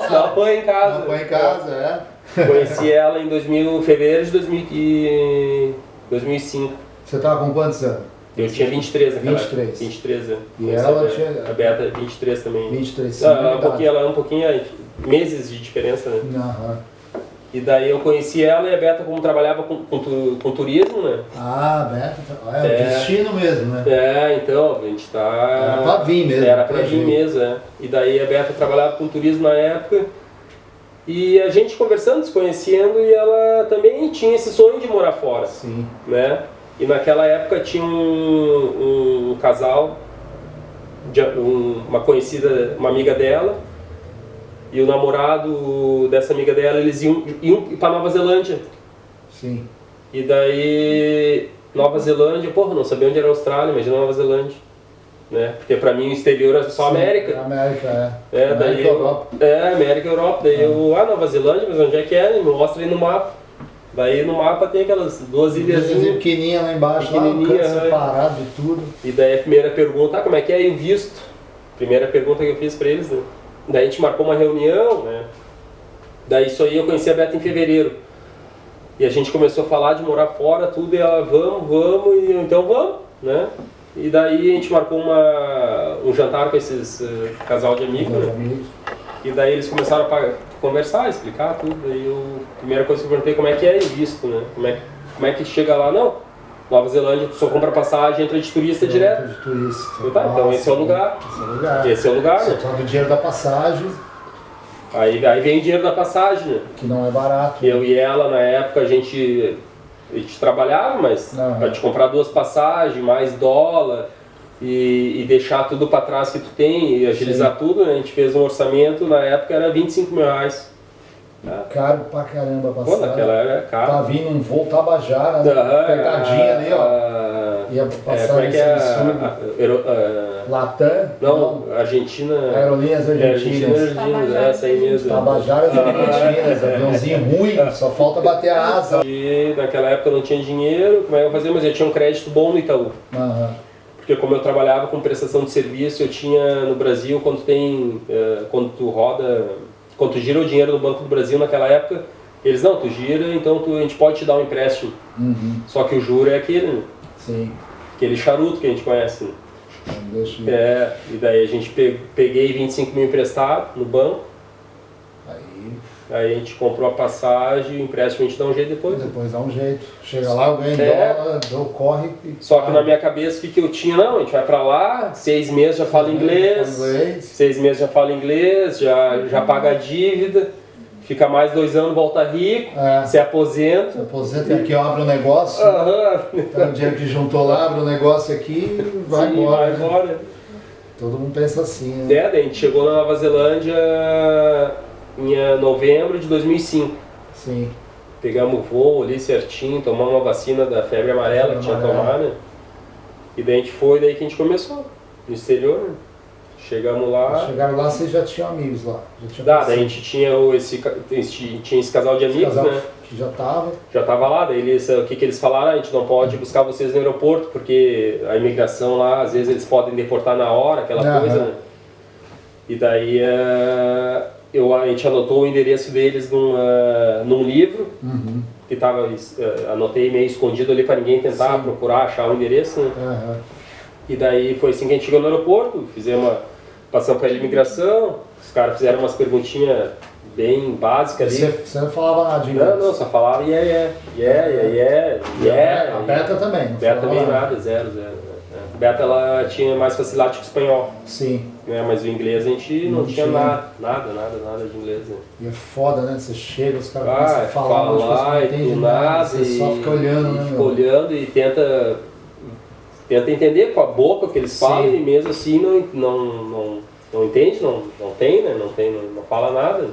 Não apanha em casa. Não apanha em casa, Conheci ela em fevereiro de 2005. Você estava com quantos anos? Eu tinha 23 naquela 23. 23 anos. E ela tinha... A Beta 23 também. 23, ela é um pouquinho, meses de diferença, né? E daí eu conheci ela e a Beta, como trabalhava com turismo, né? Ah, Beta, é o destino mesmo, né? Então, a gente tá... Era pra vir mesmo. Era pra vir mesmo, E daí a Beta trabalhava com turismo na época. E a gente conversando, se conhecendo, e ela também tinha esse sonho de morar fora. Sim. Né? E naquela época tinha um casal, uma conhecida, uma amiga dela, e o namorado dessa amiga dela, eles iam para Nova Zelândia. Sim. E daí, Nova Zelândia, não sabia onde era a Austrália, imagina Nova Zelândia. Né? Porque pra mim o exterior é só América. América, América e Europa. América e Europa. Daí Nova Zelândia, mas onde é que é? Me mostra aí no mapa. Daí no mapa tem aquelas duas ilhazinhas pequenininha lá embaixo, separado de tudo. E daí a primeira pergunta, como é que é aí o visto? Primeira pergunta que eu fiz pra eles, né? Daí a gente marcou uma reunião, né? Daí isso aí eu conheci a Beta em fevereiro. E a gente começou a falar de morar fora, tudo, e ela, vamos, e eu, então vamos, né? E daí a gente marcou um jantar com esses casal de amigos, né? E daí eles começaram a conversar, explicar tudo. Daí a primeira coisa que eu perguntei, como é que é visto, né? Como é que chega lá? Não, Nova Zelândia, tu só compra passagem, entra de turista direto. De turista. Então esse é o lugar. Esse é o lugar, né? Você troca o dinheiro da passagem. Aí vem o dinheiro da passagem, né? Que não é barato. Eu e ela, na época, a gente trabalhava, mas para te comprar 2 passagens, mais dólar e deixar tudo para trás que tu tem e agilizar tudo, né? A gente fez um orçamento, na época era R$25 mil. Caro pra caramba a passagem. Naquela era caro. Tá vindo um voo Tabajara, apertadinha ali, ó. E a passagem Latam? Não, Argentina. Aerolíneas Argentinas. Essa aí mesmo. Tabajaras Argentinas, aviãozinho ruim, só falta bater a asa. E naquela época eu não tinha dinheiro, como é que eu fazia? Mas eu tinha um crédito bom no Itaú. Porque como eu trabalhava com prestação de serviço, eu tinha no Brasil, quando tu gira o dinheiro no Banco do Brasil naquela época, eles, não, tu gira, então a gente pode te dar um empréstimo. Só que o juro é aquele, né? Sim. Aquele charuto que a gente conhece, né? E daí a gente peguei 25 mil emprestado no banco. Aí a gente comprou a passagem, o empréstimo a gente dá um jeito depois. Depois dá um jeito. Chega lá, eu ganho dólar, dou corre. Só que na minha cabeça o que eu tinha? Não, a gente vai pra lá, 6 meses já fala inglês, 6 meses já fala inglês, já paga a dívida, fica mais 2 anos, volta rico, se aposenta. Se aposenta e aqui eu abro um negócio, então, o dinheiro que juntou lá, abre um negócio aqui e vai embora. Vai embora. Todo mundo pensa assim, né? A gente chegou na Nova Zelândia em novembro de 2005. Sim. Pegamos o voo ali certinho, tomamos uma vacina da febre amarela que tinha tomado, né? E daí a gente foi, daí que a gente começou, no exterior, né? Chegamos lá... Chegaram lá, vocês já tinham amigos lá? Daí a gente tinha esse casal de amigos, né? Que já tava. Já tava lá, daí o que eles falaram? A gente não pode buscar vocês no aeroporto, porque a imigração lá, às vezes eles podem deportar na hora, aquela coisa, né? E daí... a gente anotou o endereço deles num livro, que tava, anotei meio escondido ali para ninguém tentar procurar, achar o endereço, né? E daí foi assim que a gente chegou no aeroporto, passamos pela imigração, os caras fizeram umas perguntinhas bem básicas ali. Você não falava nada de inglês? Não, só falava yeah. A Beta também? Beta também nada, zero. A Beta ela tinha mais facilidade com o espanhol. Sim. Né? Mas o inglês a gente não tinha nada de inglês. Né? E é foda, né? Você chega, os caras começam a falar e do nada, você só fica olhando, né? Fica olhando e tenta entender com a boca o que eles falam e mesmo assim não entende, não tem, né? Não fala nada,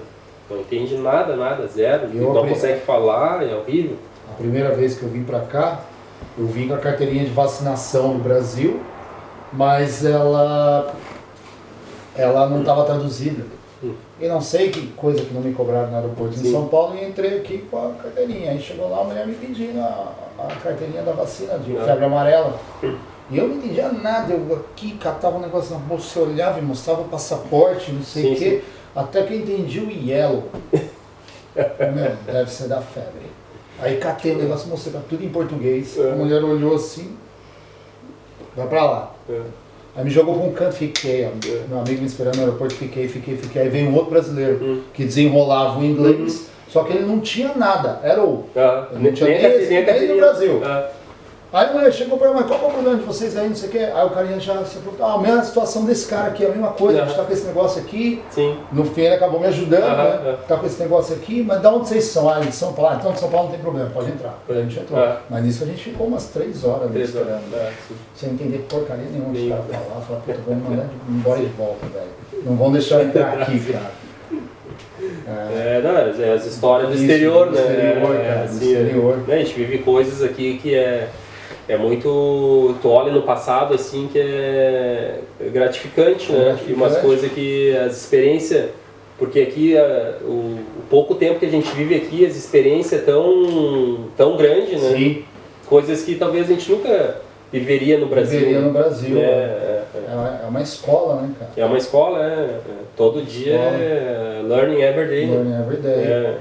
não entende nada, zero. Não consegue falar, é horrível. A primeira vez que eu vim pra cá, eu vim com a carteirinha de vacinação do Brasil, mas ela não estava traduzida. E não sei que coisa que não me cobraram no aeroporto em São Paulo e entrei aqui com a carteirinha. Aí chegou lá, a mulher me pedindo a carteirinha da vacina de febre amarela. E eu não entendia nada, eu aqui catava um negócio na bolsa, eu olhava e mostrava o passaporte, não sei o quê, até que eu entendi o yellow. Meu, deve ser da febre. Aí catei o negócio, mostrei tudo em português. A mulher olhou assim, vai pra lá. Aí me jogou pra um canto, fiquei. Meu amigo me esperando no aeroporto, fiquei. Aí veio um outro brasileiro que desenrolava o inglês, só que ele não tinha nada, era o. Não tinha nem no Brasil. Aí a mulher chegou pra mim, mas qual é o problema de vocês aí, não sei o quê? Aí o carinha já se perguntou, a mesma situação desse cara aqui, a mesma coisa, a gente tá com esse negócio aqui. No fim ele acabou me ajudando, né? Tá com esse negócio aqui, mas de onde vocês são? Ah, de São Paulo. Então de São Paulo não tem problema, pode entrar. A gente entrou. Mas nisso a gente ficou umas 3 horas ali esperando. Sem entender porcaria nenhuma que os caras falavam. Falaram, puta, vou me mandar embora e volta, velho. Não vão deixar eu entrar aqui, cara. Não, as histórias do exterior, né? Do exterior. A gente vive coisas aqui que é muito, tu olha no passado assim que é gratificante, né? E umas coisas que as experiências, porque aqui o pouco tempo que a gente vive aqui, as experiências tão grandes, né? Sim. Coisas que talvez a gente nunca viveria no Brasil. É uma escola, né, cara? É uma escola, todo dia learning every day. Learning every day.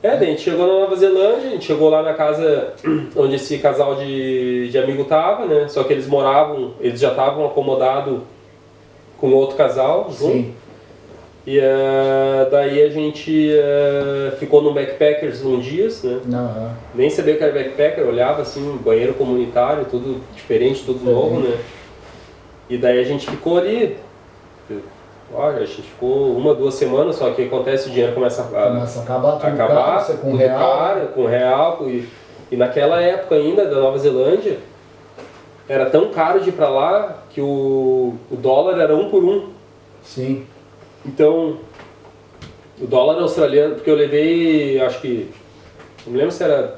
Daí a gente chegou na Nova Zelândia, a gente chegou lá na casa onde esse casal de amigo tava, né? Só que eles já estavam acomodados com outro casal junto. Sim. E daí a gente ficou no Backpackers uns dias, né? Nem sabia o que era Backpacker, olhava assim, banheiro comunitário, tudo diferente, tudo novo, né? E daí a gente ficou ali. Olha, a gente ficou 1, 2 semanas, só que acontece, o dinheiro começa a acabar você com real. E naquela época ainda da Nova Zelândia, era tão caro de ir pra lá que o dólar era 1 por 1. Sim. Então, o dólar australiano, porque eu levei, acho que, não me lembro se era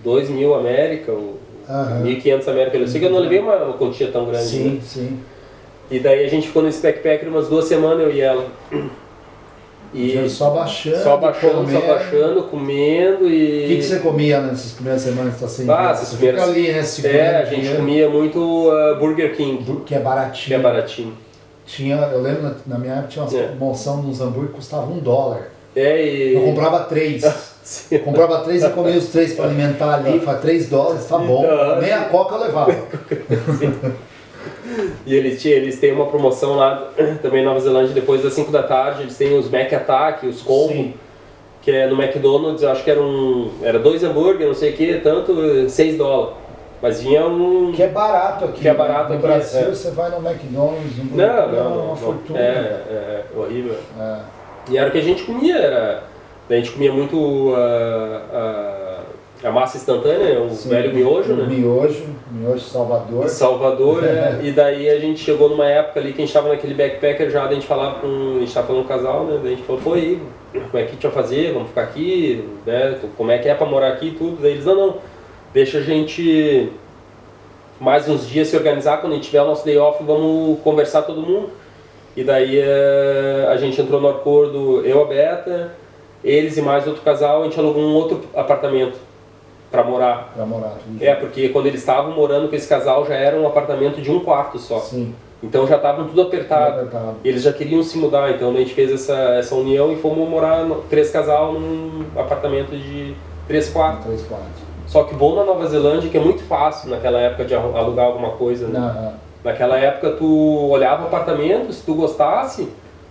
2.000 América ou 1.500 América, eu sei que eu não levei uma quantia tão grande. Sim, né? sim. E daí a gente ficou nesse backpacker umas 2 semanas, eu e ela. E só baixando, comendo e... O que você comia nessas primeiras semanas que você está sem você fica ali, né? A gente comia muito Burger King. Que é baratinho. Eu lembro, na minha época tinha uma promoção nos hambúrguer que custava $1. Eu comprava 3. Comprava 3 e comia os 3 para alimentar ali, para $3, tá bom. Meia coca eu levava. E eles têm uma promoção lá também em Nova Zelândia, depois das 5 da tarde, eles têm os Mac Attack, os combo, que é no McDonald's, eu acho que era 2 hambúrguer, não sei o que, tanto, $6. Mas vinha que é barato aqui. No Brasil você vai no McDonald's, uma fortuna. É horrível. E era o que a gente comia, a gente comia muito a massa instantânea, o velho miojo, né? Miojo Salvador. E daí a gente chegou numa época ali que a gente estava naquele backpacker já, daí a gente falava a gente estava falando com um casal, né? Daí a gente falou, pô, aí, como é que a gente vai fazer? Vamos ficar aqui, né? Como é que é pra morar aqui e tudo? Daí eles, não, deixa a gente mais uns dias se organizar, quando a gente tiver o nosso day off, vamos conversar todo mundo. E daí a gente entrou no acordo, eu, a Beta, eles e mais outro casal, a gente alugou um outro apartamento para morar. Porque quando eles estavam morando com esse casal já era um apartamento de 1 quarto só. Sim. Então já estavam tudo apertado. Eles já queriam se mudar, então a gente fez essa união e fomos morar 3 casal num apartamento de 3 quartos. Só que bom na Nova Zelândia que é muito fácil naquela época de alugar alguma coisa, né? Naquela época tu olhava o apartamento, se tu gostasse,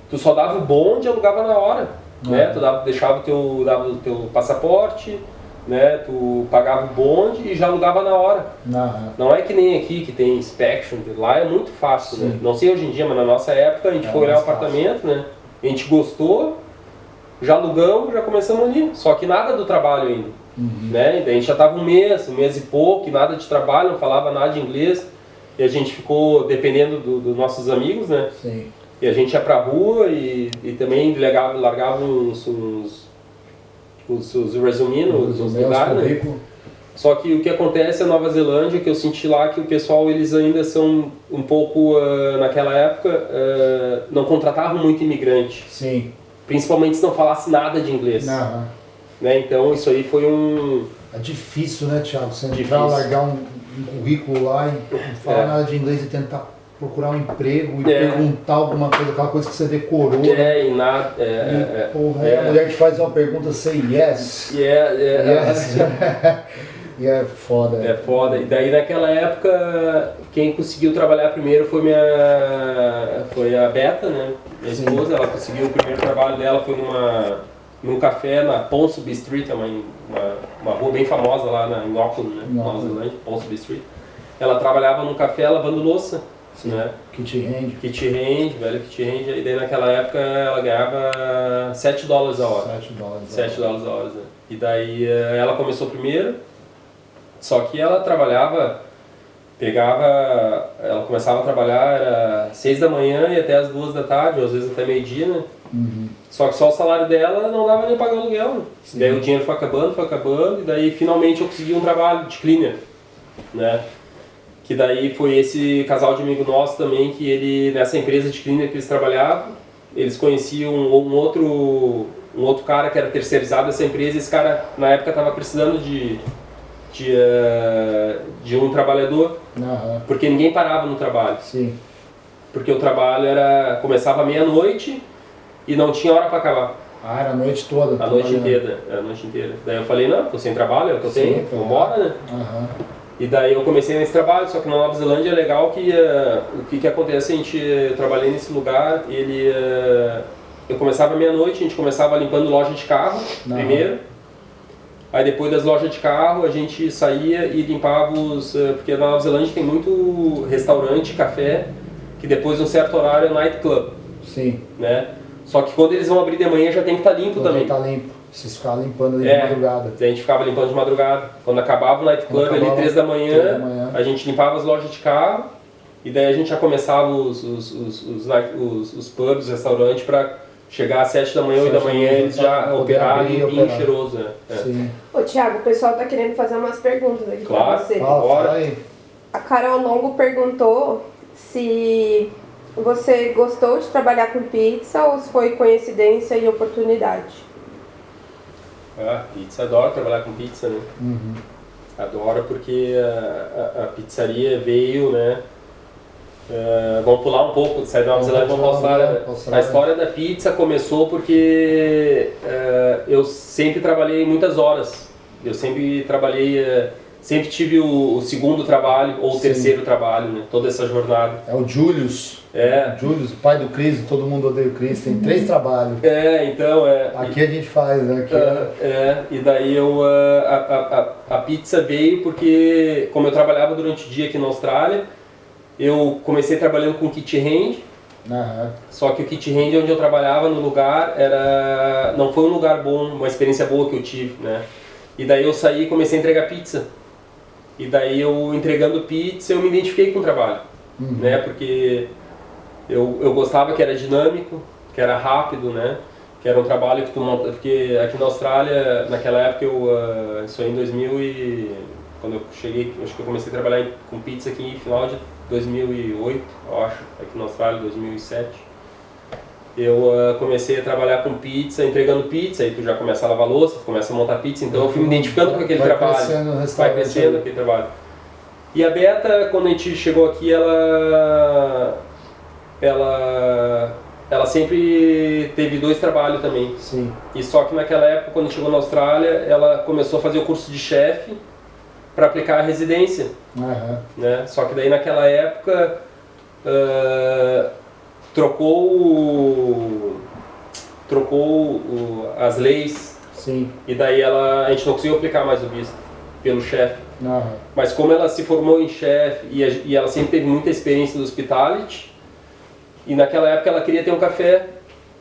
tu só dava o bonde e alugava na hora, né? Tu deixava o teu passaporte, né? Tu pagava o bonde e já alugava na hora. Não é que nem aqui que tem inspection, lá é muito fácil, né? Não sei hoje em dia, mas na nossa época a gente foi olhar o apartamento, né? A gente gostou, já alugamos, já começamos ali, só que nada do trabalho ainda, né? E daí a gente já estava um mês e pouco, nada de trabalho, não falava nada de inglês, e a gente ficou dependendo dos nossos amigos, né? Sim. E a gente ia pra rua e também largava os resuminhos, os lugares, né? Só que o que acontece na Nova Zelândia, que eu senti lá, que o pessoal, eles ainda são um pouco, naquela época, não contratavam muito imigrante. Sim. Principalmente se não falasse nada de inglês. Não. Né? Então isso aí foi um... É difícil, né, Thiago? Você entrar, largar um currículo lá e não falar nada de inglês e tentar procurar um emprego e perguntar alguma coisa, aquela coisa que você decorou. E nada. A mulher que faz uma pergunta, say yes. Yes. E é foda. É foda. E daí naquela época, quem conseguiu trabalhar primeiro foi a Beta, né? Minha esposa, ela conseguiu o primeiro trabalho dela, foi num café na Ponsonby Street, uma rua bem famosa lá em Auckland, né? Nova Zelândia, Ponsonby Street. Ela trabalhava num café lavando louça. Né? Kit hand, velho kit hand, e daí naquela época ela ganhava $7 a hora. $7 a hora, né? E daí ela começou primeiro, só que ela trabalhava, ela começava a trabalhar, era 6 da manhã e até as 2 da tarde, ou às vezes até meio-dia, né? Uhum. Só que só o salário dela não dava nem pagar o aluguel, né? Daí o dinheiro foi acabando, e daí finalmente eu consegui um trabalho de cleaner, né? Que daí foi esse casal de amigo nosso também, que ele, nessa empresa de cleaner que eles trabalhavam, eles conheciam um outro cara que era terceirizado dessa empresa, e esse cara na época estava precisando de um trabalhador, porque ninguém parava no trabalho. Sim. Porque o trabalho começava à meia-noite e não tinha hora para acabar. Era a noite toda. A noite inteira. Daí eu falei, não, tô sem trabalho, é o que eu tenho, vambora, né? E daí eu comecei nesse trabalho, só que na Nova Zelândia é legal que o que acontece, eu trabalhei nesse lugar, eu começava à meia-noite, a gente começava limpando loja de carro primeiro, aí depois das lojas de carro a gente saía e limpava porque na Nova Zelândia tem muito restaurante, café, que depois de um certo horário é night club. Sim. Né? Só que quando eles vão abrir de manhã já tem que estar limpo também. Tá limpo. Vocês ficavam limpando de madrugada. A gente ficava limpando de madrugada. Quando acabava o night club ali 3 da manhã, a gente limpava as lojas de carro e daí a gente já começava os pubs, os restaurantes para chegar às 7 da manhã, 8 da manhã eles já operaram limpinho, cheiroso. Sim. Ô Thiago, o pessoal tá querendo fazer umas perguntas aqui pra você. Fala aí. A Carol Longo perguntou se você gostou de trabalhar com pizza ou se foi coincidência e oportunidade. Pizza, adoro trabalhar com pizza, né? Uhum. Adoro porque a pizzaria veio, né? Vamos pular um pouco, sair da Nova Zelândia, vamos mostrar. A história da pizza começou porque eu sempre trabalhei muitas horas. Eu sempre trabalhei, sempre tive o segundo trabalho ou o terceiro trabalho, né? Toda essa jornada. É o Julius. Julius, o pai do Cris, todo mundo odeia o Cris, tem 3 trabalhos. Então Aqui a gente faz, né? E daí a pizza veio porque, como eu trabalhava durante o dia aqui na Austrália, eu comecei trabalhando com kit hand. Só que o kit hand onde eu trabalhava no lugar não foi um lugar bom, uma experiência boa que eu tive, né? E daí eu saí e comecei a entregar pizza. E daí eu entregando pizza eu me identifiquei com o trabalho, né? Porque eu gostava que era dinâmico, que era rápido, né? Que era um trabalho que tu monta, porque aqui na Austrália, naquela época isso aí em 2000 quando eu cheguei, acho que eu comecei a trabalhar com pizza aqui no final de 2008, eu acho, aqui na Austrália, 2007. Eu comecei a trabalhar com pizza, entregando pizza, aí tu já começa a lavar louça, tu começa a montar pizza, então eu fui me identificando com aquele trabalho. Vai crescendo aquele trabalho. E a Beta, quando a gente chegou aqui, ela sempre teve 2 trabalhos também. Sim. E só que naquela época, quando a gente chegou na Austrália, ela começou a fazer o curso de chefe para aplicar a residência. Né? Só que daí naquela época trocou as leis. Sim. E daí a gente não conseguiu aplicar mais o visto pelo chefe. Mas como ela se formou em chefe e ela sempre teve muita experiência do hospitality, e naquela época ela queria ter um café,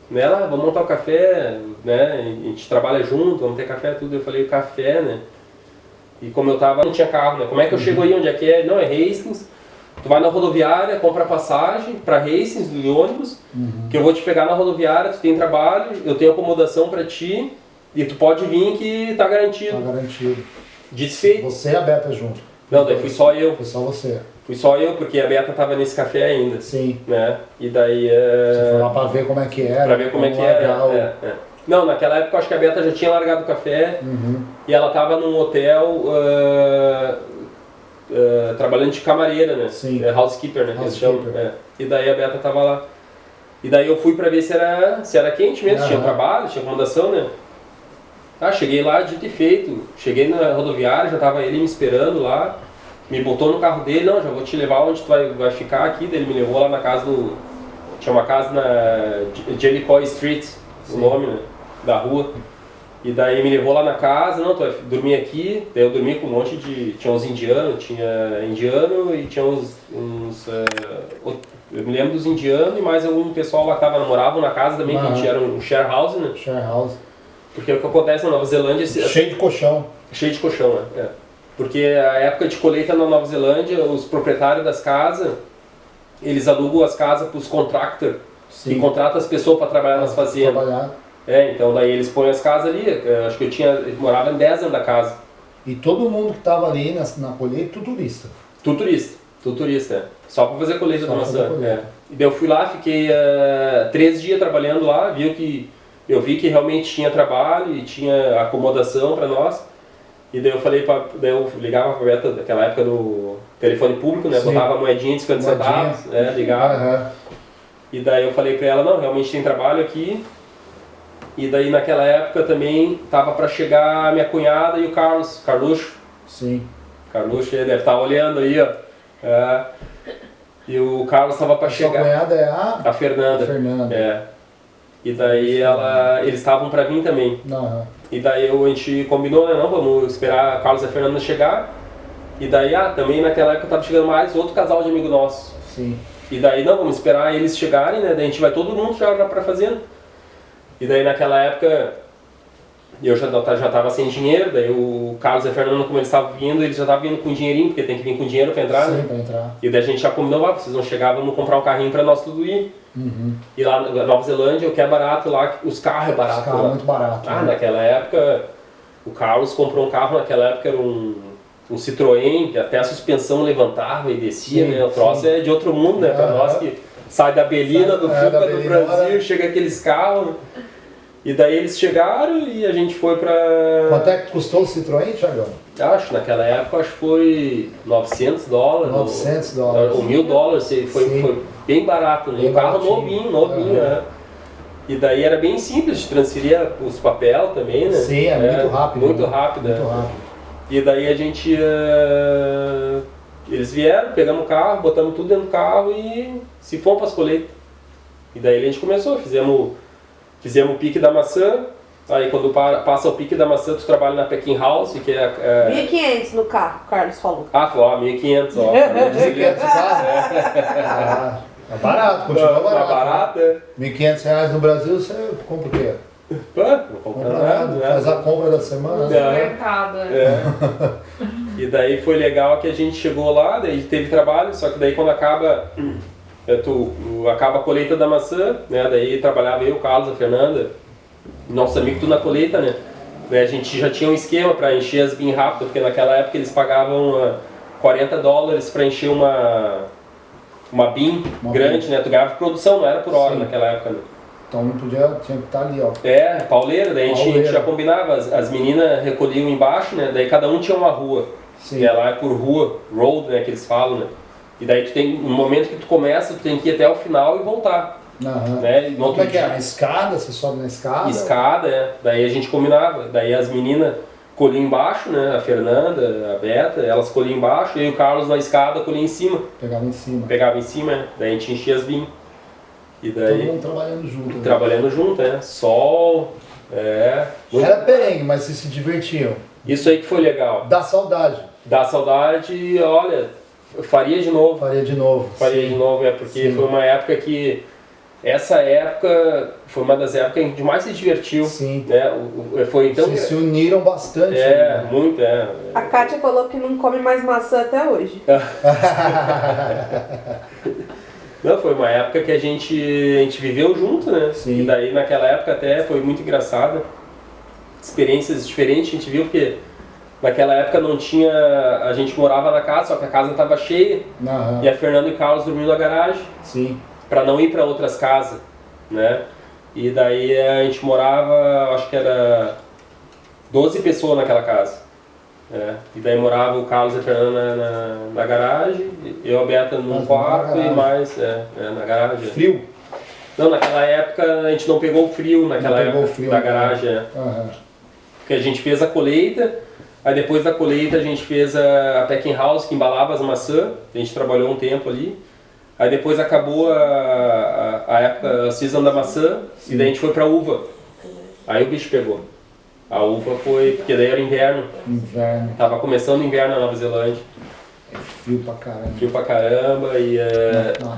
né? Vamos montar um café, né? A gente trabalha junto, vamos ter café, tudo. Eu falei, café, né? E como eu não tinha carro, né? Como é que eu chego aí, onde é que é? Não, é Hastings. Tu vai na rodoviária, compra passagem para Hastings, de ônibus, que eu vou te pegar na rodoviária, tu tem trabalho, eu tenho acomodação para ti, e tu pode vir que tá garantido. Tá garantido. Desfeito. Você e a Beta junto? Não, daí fui só eu. Foi só você? Fui só eu, porque a Beta tava nesse café ainda. Sim. Né? E daí... Você foi lá pra ver como é que era. Pra ver como é que era. Não, naquela época eu acho que a Beta já tinha largado o café e ela tava num hotel trabalhando de camareira, né? Sim. Housekeeper, né? Que eles chamam. E daí a Beta tava lá. E daí eu fui pra ver se era quente mesmo, tinha trabalho, tinha acomodação, né? Cheguei lá, dito e feito. Cheguei na rodoviária, já tava ele me esperando lá. Me botou no carro dele, não, já vou te levar onde tu vai ficar aqui. Daí ele me levou lá na casa do... Tinha uma casa na Jellicoe Street, o nome, né? Da rua. E daí me levou lá na casa, não, tu vai dormir aqui. Daí eu dormi com um monte de... Tinha uns indianos, e tinha uns eu me lembro dos indianos e mais algum pessoal lá que moravam na casa também, que era um share house, né? Share house. Porque o que acontece na Nova Zelândia... Cheio de colchão. Cheio de colchão, né? Porque a época de colheita na Nova Zelândia, os proprietários das casas, eles alugam as casas para os contractors, que contratam as pessoas para trabalhar nas fazendas. Então daí eles põem as casas ali, acho que eu morava em 10 anos da casa. E todo mundo que estava ali na colheita, tudo turista? Tudo turista, Só para fazer a colheita da maçã. E daí eu fui lá, fiquei 3 dias trabalhando lá, eu vi que realmente tinha trabalho e tinha acomodação para nós. E daí eu ligava pra Beta naquela época do telefone público, né? Botava moedinha de 50 centavos, ligava. E daí eu falei pra ela, não, realmente tem trabalho aqui. E daí naquela época também tava pra chegar a minha cunhada e o Carluxo. Sim. Carluxo, ele deve estar olhando aí, ó. E o Carlos tava pra chegar. A cunhada é a Fernanda. A Fernanda. E daí eles estavam pra vir também. E daí a gente combinou, né, não, vamos esperar a Carlos e a Fernanda chegar. E daí, também naquela época tava chegando mais outro casal de amigo nosso. Sim. E daí, não, vamos esperar eles chegarem, né, daí a gente vai todo mundo já pra fazenda. E daí naquela época, eu já tava sem dinheiro, daí o Carlos e a Fernanda, como eles estavam vindo, eles já estavam vindo com dinheirinho, porque tem que vir com dinheiro pra entrar, né? Pra entrar. E daí a gente já combinou, vocês vão chegar, vamos comprar um carrinho pra nós tudo ir. E lá na Nova Zelândia, o que é barato lá, os carros é barato. Os carros é muito barato. Naquela época, o Carlos comprou um carro, naquela época era um Citroën, que até a suspensão levantava e descia, né? O troço é de outro mundo, né? Pra nós que sai da Belina, do Fuca do Brasil, chega aqueles carros. E daí eles chegaram e a gente foi pra... Quanto é que custou o Citroën, Thiagão? Naquela época, foi $900. $900. Ou $1.000, foi bem barato, né? Bem um carro baratinho. novinho, né? E daí era bem simples, de transferir os papel também, né? Sim, muito rápido. Muito rápido. E daí a gente... Eles vieram, pegamos o carro, botamos tudo dentro do carro e se fomos para as colheitas. E daí a gente começou, fizemos o pique da maçã. Aí quando passa o pique da maçã, tu trabalha na packing house, que é... 1.500 no carro, o Carlos falou. Foi 1.500, ó. 1.500 carro? É barato, continua barato. Barato, R$1.500 no Brasil, você compra o quê? Não compra nada. Faz a compra da semana. Mercado. E daí foi legal que a gente chegou lá, daí teve trabalho, só que daí quando acaba a colheita da maçã, né? Daí trabalhava eu, o Carlos, a Fernanda, nossos amigos tudo na colheita, né? A gente já tinha um esquema para encher as bin rápido, porque naquela época eles pagavam $40 para encher uma bin grande, né? Tu ganhava produção, não era por hora naquela época, né? Então não tinha que estar ali, ó. Pauleira, daí a gente já combinava, as meninas recolhiam embaixo, né? Daí cada um tinha uma rua. Sim. Que é lá por rua, road, né? Que eles falam, né? E daí tu tem, no momento que tu começa, tu tem que ir até o final e voltar. Né? Como é que é? A escada? Você sobe na escada? Escada, Daí a gente combinava. Daí as meninas colhiam embaixo, né? A Fernanda, a Beta, elas colhiam embaixo e o Carlos na escada colhia em cima. Pegava em cima, né? Daí a gente enchia as bin. E daí, todo mundo trabalhando junto. Trabalhando junto, Sol, Era perrengue, mas vocês se divertiam. Isso aí que foi legal. Dá saudade. Olha, eu faria de novo. Faria de novo, porque sim. Foi uma época que... Essa época foi uma das épocas que a gente mais se divertiu. Sim. Né? Foi então... Vocês se uniram bastante. Muito. A Kátia falou que não come mais maçã até hoje. Não, foi uma época que a gente viveu junto, né? Sim. E daí naquela época até foi muito engraçada. Experiências diferentes a gente viu, porque naquela época não tinha, a gente morava na casa, só que a casa estava cheia, e a Fernanda e o Carlos dormiam na garagem, para não ir para outras casas, né? E daí a gente morava, acho que era 12 pessoas naquela casa. E daí morava o Carlos e a Fernanda na garagem, eu e a Beata num quarto e mais na garagem. Frio? Não, naquela época a gente não pegou o frio naquela época da garagem. Porque a gente fez a colheita, aí depois da colheita a gente fez a packing house que embalava as maçãs, a gente trabalhou um tempo ali. Aí depois acabou a época, a season da maçã, e daí a gente foi pra uva. Aí o bicho pegou. A uva foi, porque daí era inverno. Tava começando o inverno na Nova Zelândia. É frio pra caramba. Frio pra caramba e...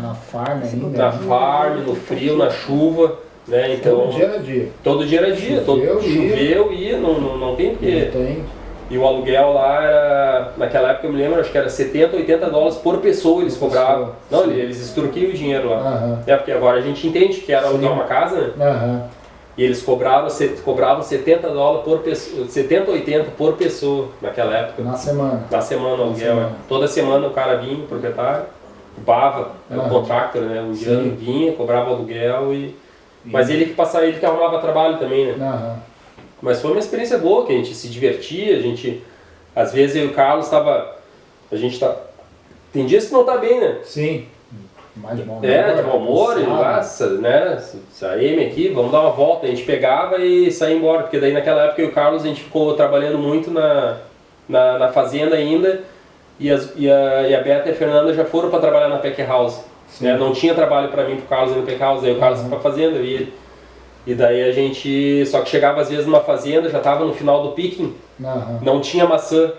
na farm ainda. Na farm, no frio, na chuva, né? Então, todo dia era dia. Todo dia era dia. Choveu e não tem porque... Não tem. E o aluguel lá era, naquela época eu me lembro, acho que era 70, 80 dólares por pessoa eles cobravam. Não, eles extorquiam o dinheiro lá. Porque agora a gente entende que era alugar uma casa, né? E eles cobravam 70 dólares por pessoa, 70, 80 por pessoa naquela época. Na semana. Na semana o aluguel. Toda semana o cara vinha, o proprietário, bava, era o contractor, né? Um dia vinha, cobrava o aluguel mas ele que passava, ele que arrumava trabalho também, né? Mas foi uma experiência boa, que a gente se divertia, às vezes eu e o Carlos tem dias que não tá bem, né? Sim. Mais de mau humor. De mau humor, nossa, né? Saímos aqui, vamos dar uma volta. A gente pegava e saía embora, porque daí naquela época eu e o Carlos a gente ficou trabalhando muito na fazenda ainda, e a Beata e a Fernanda já foram para trabalhar na pack house. Né? Não tinha trabalho para mim pro Carlos na pack house, aí o Carlos foi pra fazenda e daí a gente, só que chegava às vezes numa fazenda, já estava no final do picking, não tinha maçã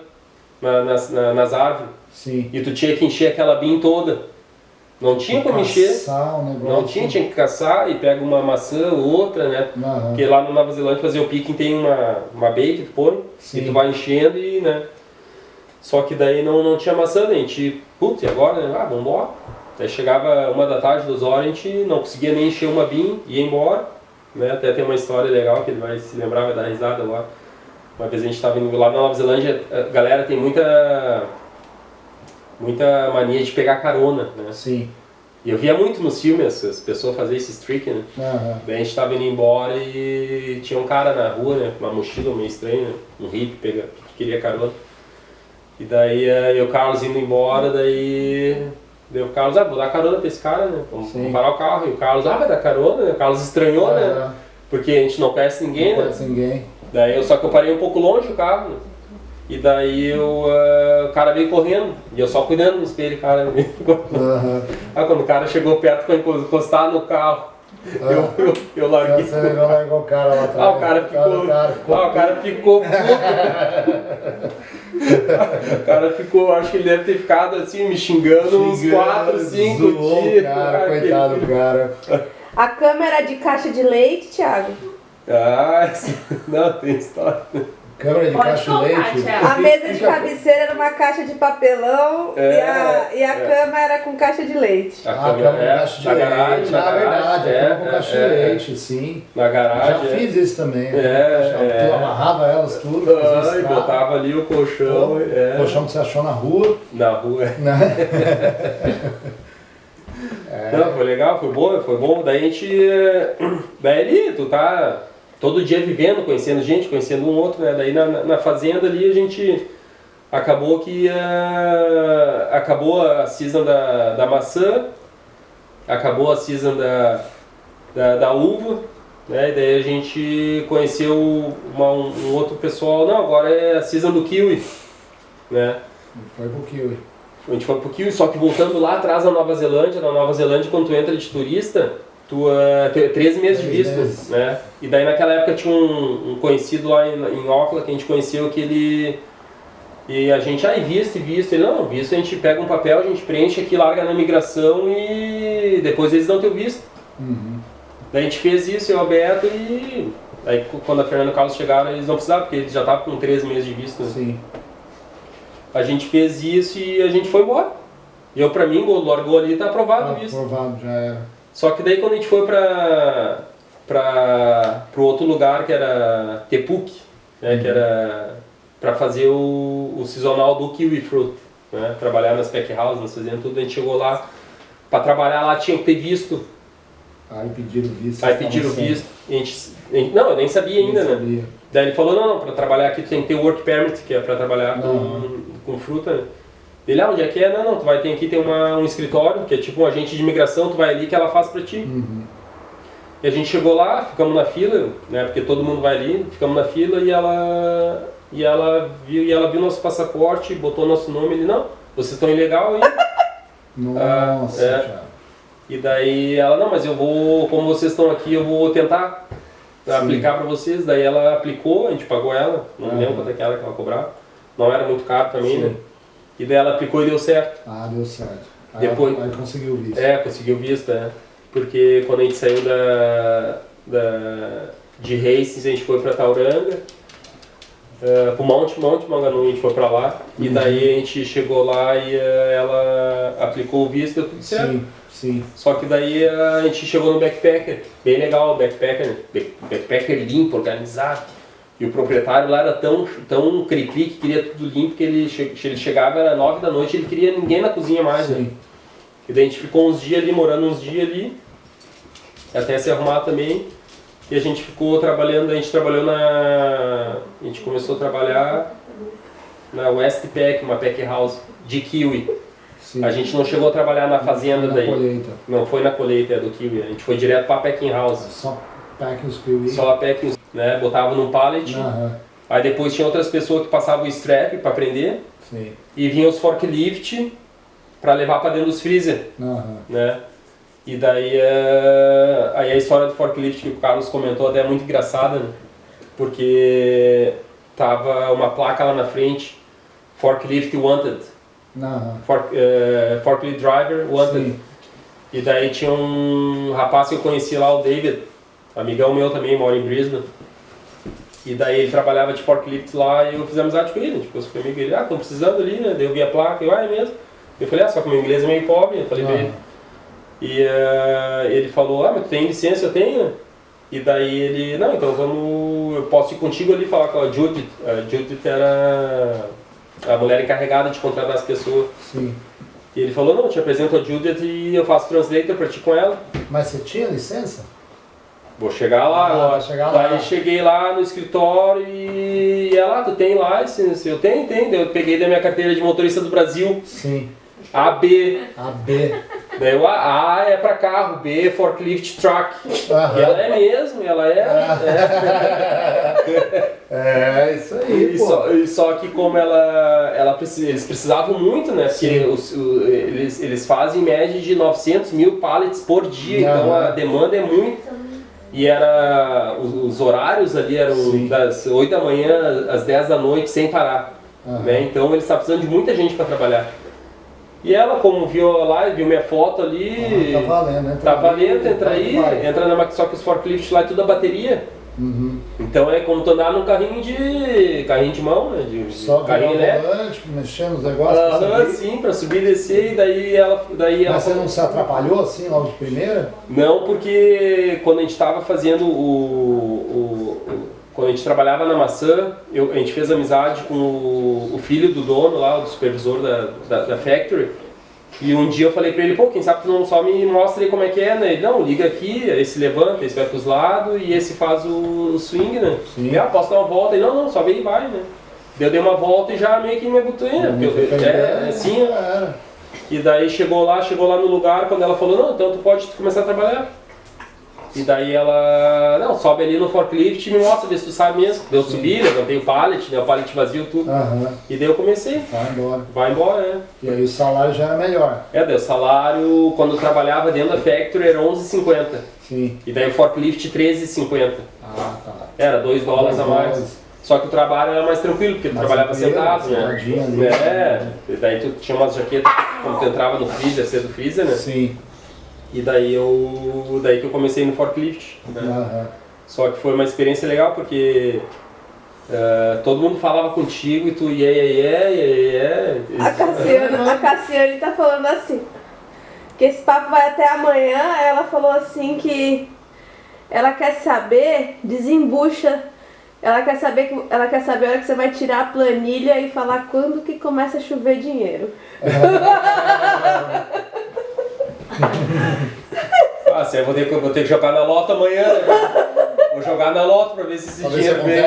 nas árvores, e tu tinha que encher aquela bin toda. Não tinha como encher, não tinha que caçar e pega uma maçã, outra, né? Porque lá na Nova Zelândia fazer o picking tem uma baia que tu põe, e tu vai enchendo e, né? Só que daí não tinha maçã, né? A gente, putz, e agora, né? Vamos embora. Daí chegava 1 da tarde, 2 horas, a gente não conseguia nem encher uma bin, ia embora, né? Até tem uma história legal que ele vai se lembrar, vai dar risada agora. Uma vez a gente estava indo lá na Nova Zelândia, a galera tem muita mania de pegar carona, né? Sim. E eu via muito nos filmes as pessoas fazerem esse trick, né? Daí a gente tava indo embora e tinha um cara na rua, né? Uma mochila meio estranha, né? Um hippie que queria carona. E daí eu e o Carlos indo embora, daí o Carlos, vou dar carona pra esse cara, né? Vamos parar o carro. E o Carlos, vai dar carona, né? O Carlos estranhou, né? Porque a gente não conhece ninguém, né? Não conhece ninguém. Daí só que eu parei um pouco longe o carro, né? E daí o cara veio correndo, e eu só cuidando no espelho, cara. Quando o cara chegou perto para encostar no carro, eu larguei. Você largou o cara lá atrás. O cara ficou puto. O cara ficou, acho que ele deve ter ficado assim, me xingando uns 4, 5 dias. Cara, coitado do cara. A câmera de caixa de leite, Thiago? Não, tem história. Câmara de caixa de leite. A mesa de cabeceira era uma caixa de papelão e a cama era com caixa de leite. A cama com caixa de leite. Garagem, na verdade, a cama com caixa de leite, sim. Na garagem. Já fiz isso também. Tu amarrava elas tudo. E botava ali o colchão. O colchão que você achou na rua. Na rua, Não, foi legal, foi bom. Daí a gente. Daí ali, tu tá todo dia vivendo, conhecendo gente, conhecendo um outro, né? Daí na fazenda ali a gente acabou que acabou a season da maçã, acabou a season da uva, né? E daí a gente conheceu um outro pessoal, não, agora é a season do kiwi, né? Foi pro kiwi. A gente foi pro kiwi, só que voltando lá atrás na Nova Zelândia, quando tu entra de turista, tu tem 13 meses de visto, né? E daí naquela época tinha um conhecido lá em Auckland que a gente conheceu que ele... E a gente, visto. Ele, não, visto a gente pega um papel, a gente preenche aqui, larga na imigração e depois eles dão teu visto. Daí a gente fez isso, eu e o Beto, e aí quando a Fernanda e o Carlos chegaram, eles não precisavam, porque eles já estavam com 13 meses de visto. Né? Sim. A gente fez isso e a gente foi embora. E eu, pra mim, largou ali, tá aprovado o visto. Aprovado, já era. Só que daí quando a gente foi pro outro lugar, que era Te Puke, né, que era para fazer o sazonal do Kiwi Fruit, né? Trabalhar nas pack houses, nós fazíamos tudo, a gente chegou lá, para trabalhar lá tinha que ter visto. Aí pediram visto. Aí pediram visto, não, eu nem sabia ainda, né? Daí ele falou, não, para trabalhar aqui tu tem que ter o work permit, que é para trabalhar com fruta, né? Ele, onde é que é? Não, tu vai ter aqui, tem um escritório, que é tipo um agente de imigração, tu vai ali que ela faz para ti. E a gente chegou lá, ficamos na fila, né, porque todo mundo vai ali, ficamos na fila e ela viu nosso passaporte, botou nosso nome, ele, não, vocês estão ilegal aí. Nossa, E daí ela, não, mas eu vou, como vocês estão aqui, eu vou tentar aplicar para vocês. Daí ela aplicou, a gente pagou ela, não me lembro quanto é que ela cobrava, não era muito caro também, né? E daí ela aplicou e deu certo. Deu certo. Aí conseguiu o visto. Conseguiu o visto, Porque quando a gente saiu de Hastings, a gente foi para Tauranga, pro Monte Maunganui, a gente foi para lá. E daí a gente chegou lá e ela aplicou o visto e deu tudo certo. Sim. Só que daí a gente chegou no backpacker, bem legal o backpacker limpo, organizado. E o proprietário lá era tão cri-cri que queria tudo limpo que ele chegava, era 9 da noite, ele queria ninguém na cozinha mais, né? E daí a gente ficou morando uns dias ali, até se arrumar também. E a gente ficou trabalhando, a gente começou a trabalhar na Westpac, uma pack house de kiwi. Sim. A gente não chegou a trabalhar na fazenda daí. Colheita. Não foi na colheita do kiwi, a gente foi direto para a packing house. Só packing os kiwi. Só a packing, né? Botava num pallet. Aí depois tinha outras pessoas que passavam o strap para prender. Sim. E vinha os forklift para levar para dentro dos freezer, né? E daí aí a história do forklift que o Carlos comentou até é muito engraçada, né? Porque tava uma placa lá na frente, forklift wanted, forklift driver wanted. Sim. E daí tinha um rapaz que eu conheci lá, o David, amigão meu também, mora em Brisbane. E daí ele trabalhava de forklift lá e eu fiz amizade com ele, tipo, eu fui amigo dele, estão precisando ali, né? Daí eu vi a placa, é mesmo. Eu falei, só que meu inglês é meio pobre, eu falei pra ele. E ele falou, mas tu tem licença? Eu tenho. E daí ele, não, então eu posso ir contigo ali falar com a Judith. A Judith era a mulher encarregada de contratar as pessoas. Sim. E ele falou, não, eu te apresento a Judith e eu faço translator pra ti com ela. Mas você tinha licença? Vou chegar lá, Daí cheguei lá no escritório e ela, tu tem licença? Eu tenho. Eu peguei da minha carteira de motorista do Brasil. Sim. AB. Daí o A é para carro, B é forklift truck. E ela é mesmo, isso aí, Só que como eles precisavam muito, né? Porque eles fazem em média de 900 mil pallets por dia, então a demanda é muito. E os horários ali eram das 8 da manhã às 10 da noite sem parar. Né? Então eles estavam precisando de muita gente para trabalhar. E ela, como viu lá, viu minha foto ali, tá valendo, entra aí, entra na máquina, só que os forklifts lá é tudo a bateria. Então é como tu andar num carrinho de mão, né? Só carrinho elétrico, mexendo os negócios. Sim, pra subir e descer, e daí ela. Mas você não se atrapalhou assim logo de primeira? Não, porque quando a gente tava fazendo quando a gente trabalhava na maçã, a gente fez amizade com o filho do dono lá, o supervisor da factory. E um dia eu falei pra ele, quem sabe tu não só me mostra aí como é que é, né? Ele, não, liga aqui, esse levanta, esse vai pros lados e esse faz o swing, né? Sim. E posso dar uma volta? Ele, não, só vem e vai, né? Daí eu dei uma volta e já meio que me habituei, né? Assim, e daí chegou lá no lugar, quando ela falou, não, então tu pode começar a trabalhar. E daí ela, não, sobe ali no forklift e me mostra, vê se tu sabe mesmo. Daí eu subi, levantei o pallet, né, o pallet vazio, tudo. E daí eu comecei. Vai embora, né? E aí o salário já era melhor. Daí o salário, quando eu trabalhava dentro da factory, era $11,50. Sim. E daí o forklift, $13,50. Tá. Era $2 a mais. Só que o trabalho era mais tranquilo, porque tu trabalhava sentado, né? E daí tu tinha umas jaquetas, quando tu entrava no freezer, cedo do freezer, né? Sim. E daí que eu comecei no forklift, né? Só que foi uma experiência legal porque todo mundo falava contigo e tu A Cassiane tá falando assim, que esse papo vai até amanhã. Ela falou assim que ela quer saber, desembucha, Ela quer saber a hora que você vai tirar a planilha e falar quando que começa a chover dinheiro. Eu vou ter que jogar na loto amanhã, né? Vou jogar na loto pra ver se esse dinheiro vem.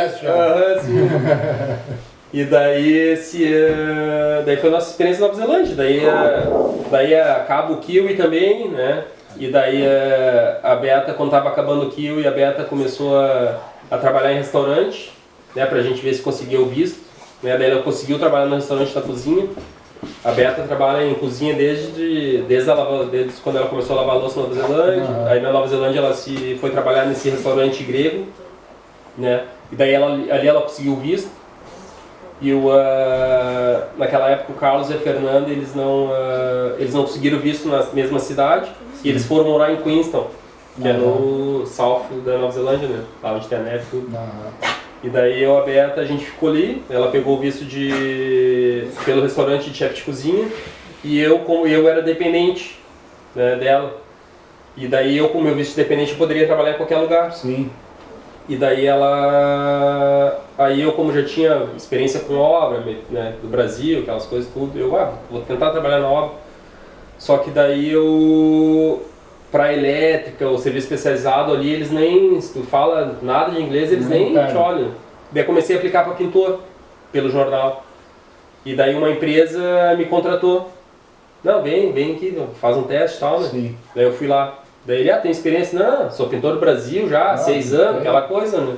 E daí, daí foi a nossa experiência na Nova Zelândia. Daí acaba o Kiwi também, né? E daí a Beata, quando estava acabando o Kiwi, a Beata começou a trabalhar em restaurante, né? Pra gente ver se conseguia o visto. Né? Daí ela conseguiu trabalhar no restaurante da cozinha. A Beata trabalha em cozinha desde quando ela começou a lavar louça na Nova Zelândia. Aí na Nova Zelândia ela foi trabalhar nesse restaurante grego, né? E daí ali ela conseguiu o visto. E naquela época o Carlos e a Fernanda eles não conseguiram o visto na mesma cidade. E eles foram morar em Queenstown, que é no South da Nova Zelândia, né? Lá onde tem a neve e tudo. E daí a Beata, a gente ficou ali, ela pegou o visto pelo restaurante de chefe de cozinha, e como eu era dependente, né, dela. E daí eu, com o meu visto de dependente, poderia trabalhar em qualquer lugar. Sim. E daí aí eu, como já tinha experiência com obra, né, do Brasil, aquelas coisas tudo, eu vou tentar trabalhar na obra. Só que daí para elétrica, o serviço especializado ali, eles nem, se tu fala nada de inglês, eles nem te olham. Daí eu comecei a aplicar para pintor, pelo jornal. E daí uma empresa me contratou. Não, vem aqui, faz um teste e tal, né? Sim. Daí eu fui lá. Daí ele, tem experiência? Não, sou pintor do Brasil já, 6 anos, aquela coisa, né?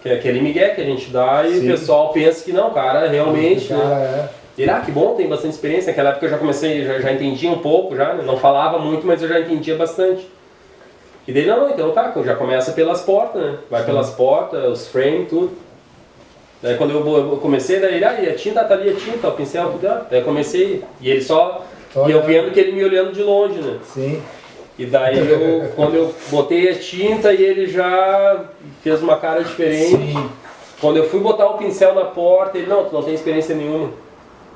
Que é aquele migué que a gente dá e o pessoal pensa que não, cara, realmente, né? Ele, que bom, tem bastante experiência. Naquela época eu já comecei, já entendia um pouco, já, né? Não falava muito, mas eu já entendia bastante. E daí, então já começa pelas portas, né? Vai pelas portas, os frames, tudo. Daí quando eu comecei, daí ele, a tinta tá ali, a tinta, o pincel, tudo. Daí eu comecei, e ele e eu vendo que ele me olhando de longe, né? Sim. E daí quando eu botei a tinta e ele já fez uma cara diferente. Sim. Quando eu fui botar o pincel na porta, ele, não, tu não tem experiência nenhuma.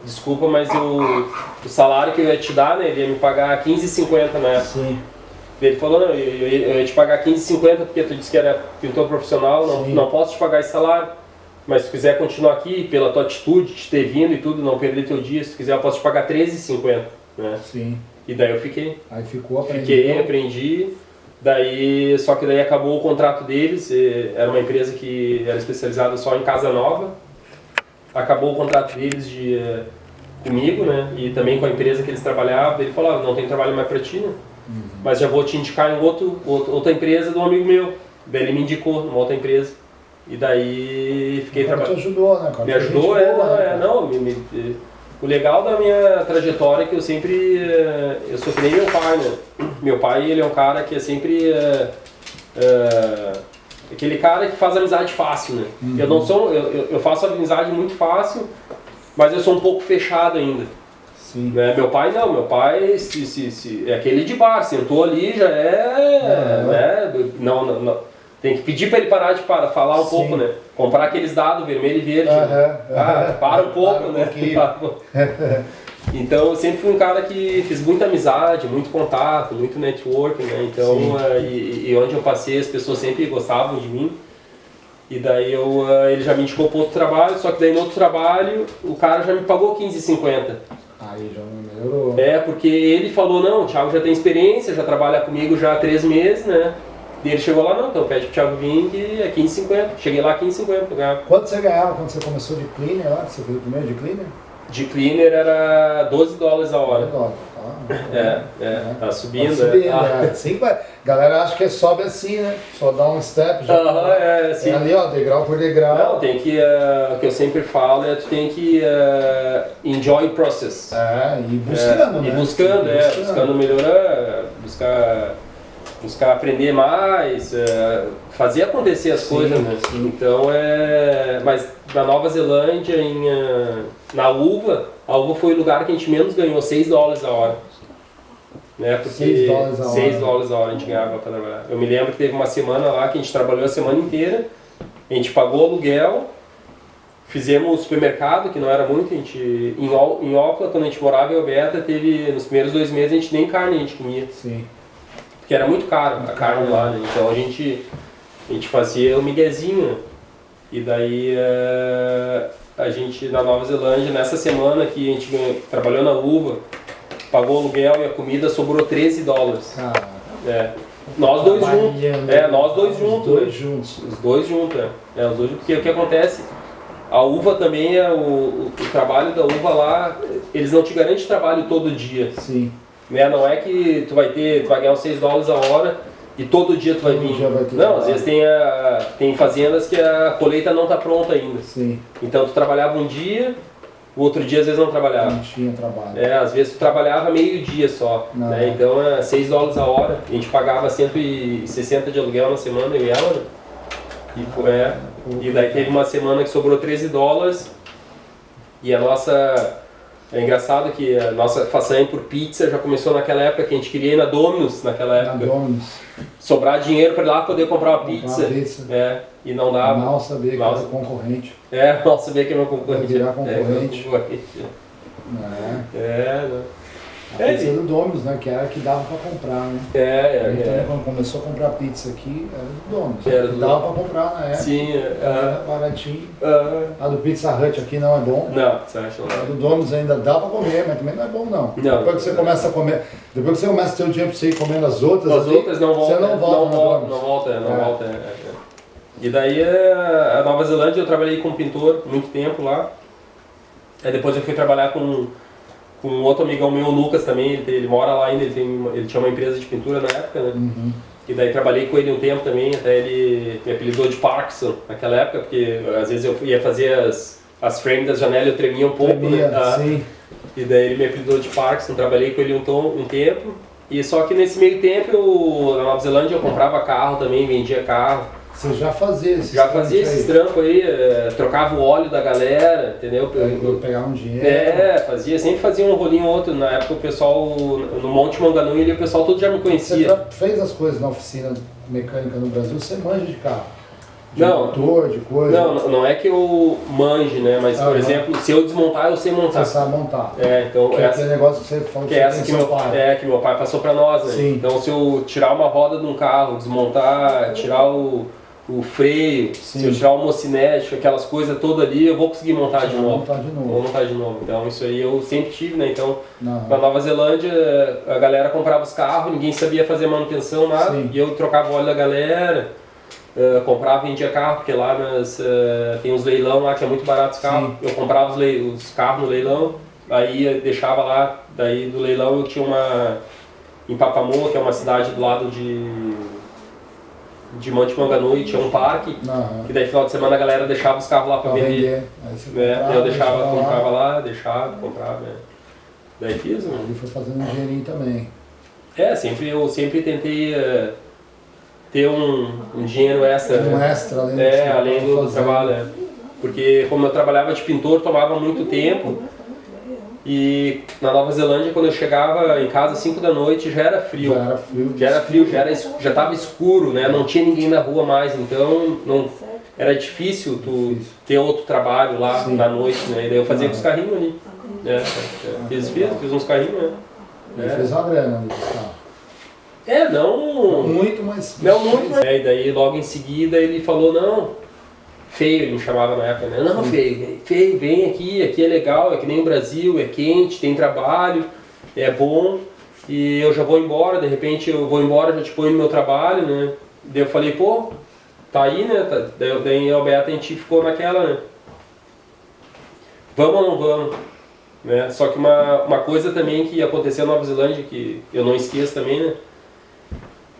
Desculpa, mas o salário que eu ia te dar, né, ele ia me pagar R$15,50 na época. Sim. Ele falou, não, eu ia te pagar R$15,50 porque tu disse que era pintor profissional, não posso te pagar esse salário. Mas se tu quiser continuar aqui, pela tua atitude, de ter vindo e tudo, não perder teu dia, se tu quiser eu posso te pagar R$13,50. Né? Sim. E daí eu fiquei. Aí ficou, aprendi. Só que daí acabou o contrato deles, era uma empresa que era especializada só em casa nova. Acabou o contrato deles comigo, né? E também com a empresa que eles trabalhavam. Ele falou, não tem trabalho mais pra ti, né? Mas já vou te indicar em outra empresa de um amigo meu. Daí ele me indicou numa outra empresa. E daí fiquei trabalhando. Te ajudou, né, cara? Me ajudou, o legal da minha trajetória é que eu sempre, eu sou que nem meu pai, né? Meu pai, ele é um cara que é sempre aquele cara que faz amizade fácil, né? Eu não sou, eu faço amizade muito fácil, mas eu sou um pouco fechado ainda. Sim. Né? Meu pai não, meu pai é aquele de bar, sentou ali já né? Não, tem que pedir para ele parar de falar um pouco, né? Comprar aqueles dados vermelho e verde. Para um pouco, né? Então eu sempre fui um cara que fiz muita amizade, muito contato, muito networking, né? Então, e onde eu passei as pessoas sempre gostavam de mim. E daí ele já me indicou para outro trabalho, só que daí no outro trabalho o cara já me pagou R$15,50. Aí já não melhorou. Porque ele falou, não, o Thiago já tem experiência, já trabalha comigo já há 3 meses, né? E ele chegou lá, não, então pede pro Thiago vir que é R$15,50. Cheguei lá R$15,50. Quanto você ganhava quando você começou de cleaner lá? Você fez o primeiro de cleaner? De cleaner era $12 a hora. Tá subindo. Tá subindo, Sim, galera acha que sobe assim, né? Só dá um step já. Sim. Ali, ó, degrau por degrau. Não, tem que, o que eu sempre falo é tu tem que enjoy o process. E buscando, né? Buscando melhorar, buscar aprender mais, fazer acontecer as coisas, né? Então mas na Nova Zelândia, na uva, a uva foi o lugar que a gente menos ganhou, $6 a hora. Né? Porque $6 a hora a gente ganhava para trabalhar. Eu me lembro que teve uma semana lá que a gente trabalhou a semana inteira, a gente pagou aluguel, fizemos supermercado, que não era muito, em Auckland, quando a gente morava em Alberta, nos primeiros 2 meses a gente nem carne a gente comia. Sim. Porque era muito caro a carne lá, né? Então a gente fazia o miguezinho, né? E daí a gente, na Nova Zelândia, nessa semana que a gente trabalhou na uva, pagou o aluguel e a comida, sobrou $13. Nós dois juntos. Nós dois juntos. Os dois juntos, porque o que acontece? A uva também, o trabalho da uva lá, eles não te garantem trabalho todo dia. Sim. Né? Não é que tu vai ganhar os $6 a hora e todo dia tu vai vir. Não, às vezes tem fazendas que a colheita não está pronta ainda. Sim. Então tu trabalhava um dia, o outro dia às vezes não trabalhava. Não tinha trabalho. Às vezes tu trabalhava meio dia só. Né? Então é $6 a hora. A gente pagava 160 de aluguel na semana, eu e ela. Né? E daí teve uma semana que sobrou $13 e a nossa... É engraçado que a nossa façanha por pizza já começou naquela época que a gente queria ir na Domino's naquela época. Sobrar dinheiro para ir lá poder comprar uma pizza. E não dava. Mal sabia que era concorrente. Mal sabia que era meu concorrente. Virar concorrente. A pizza do Domino's, né? Que era a que dava para comprar, né? Então, quando começou a comprar pizza aqui, era do Domino's. Dava para comprar na época. Sim. Era baratinho. A do Pizza Hut aqui não é bom. Não, você acha não. A do Domino's ainda dá para comer, mas também não é bom não. Depois que você começa a comer, depois que você começa a ter o dinheiro para você ir comendo as outras, outras não volta. Você não volta. Não volta. E daí a Nova Zelândia eu trabalhei como pintor muito tempo lá. Aí depois eu fui trabalhar com outro amigão meu, o Lucas também, ele mora lá ainda, ele tinha uma empresa de pintura na época, né? E daí trabalhei com ele um tempo também, até ele me apelidou de Parkinson naquela época, porque às vezes eu ia fazer as frames das janelas, eu tremia um pouco. Sim. E daí ele me apelidou de Parkinson, trabalhei com ele um tempo. E só que nesse meio tempo, na Nova Zelândia, eu comprava carro também, vendia carro. Você já fazia esses trampos aí, trocava o óleo da galera, entendeu? Pegava um dinheiro. Sempre fazia um rolinho ou outro. Na época o pessoal, no Monte Manganui, o pessoal todo já me conhecia. Você fez as coisas na oficina mecânica no Brasil, você manja de carro? Motor, de coisa? Não é que eu manje, né? Mas, por exemplo, se eu desmontar, eu sei montar. Você sabe montar. Então que é aquele negócio que você falou que meu pai passou pra nós, né? Sim. Então se eu tirar uma roda de um carro, desmontar, tirar o freio, se eu tirar o mocinete, aquelas coisas todas ali, eu vou conseguir montar de novo. Vou montar de novo. Então isso aí eu sempre tive, né? Então na Nova Zelândia a galera comprava os carros, ninguém sabia fazer manutenção, nada. Sim. E eu trocava o óleo da galera, comprava e vendia carro, porque lá tem uns leilão lá que é muito barato os carros. Sim. Eu comprava os carros no leilão, aí deixava lá, daí do leilão eu tinha em Papamoa, que é uma cidade do lado de Monte Manganui, tinha um parque, que daí final de semana a galera deixava os carros lá para vender. Aí eu comprava lá, comprava. Daí fiz, né? Ele foi fazendo um dinheirinho também. Eu sempre tentei ter um dinheiro extra. Além do trabalho. Porque como eu trabalhava de pintor, tomava muito tempo. E na Nova Zelândia, quando eu chegava em casa às 5 da noite, já era frio. Já estava escuro, né? Não tinha ninguém na rua mais, então era difícil tu ter outro trabalho lá na noite, né? E daí eu fazia com os carrinhos ali. Fiz uns carrinhos, né? Fez uma grana ali, tá? Não muito, mas... Não muito, mas... E daí logo em seguida ele falou, Feio, ele me chamava na época, né? Não, Feio, vem aqui é legal, é que nem o Brasil, é quente, tem trabalho, é bom, e eu já vou embora, de repente eu vou embora, já te ponho no meu trabalho, né? Daí eu falei, tá aí, né? Daí a Beata, a gente ficou naquela, né? Vamos ou não vamos? Né? Só que uma coisa também que aconteceu na Nova Zelândia, que eu não esqueço também, né?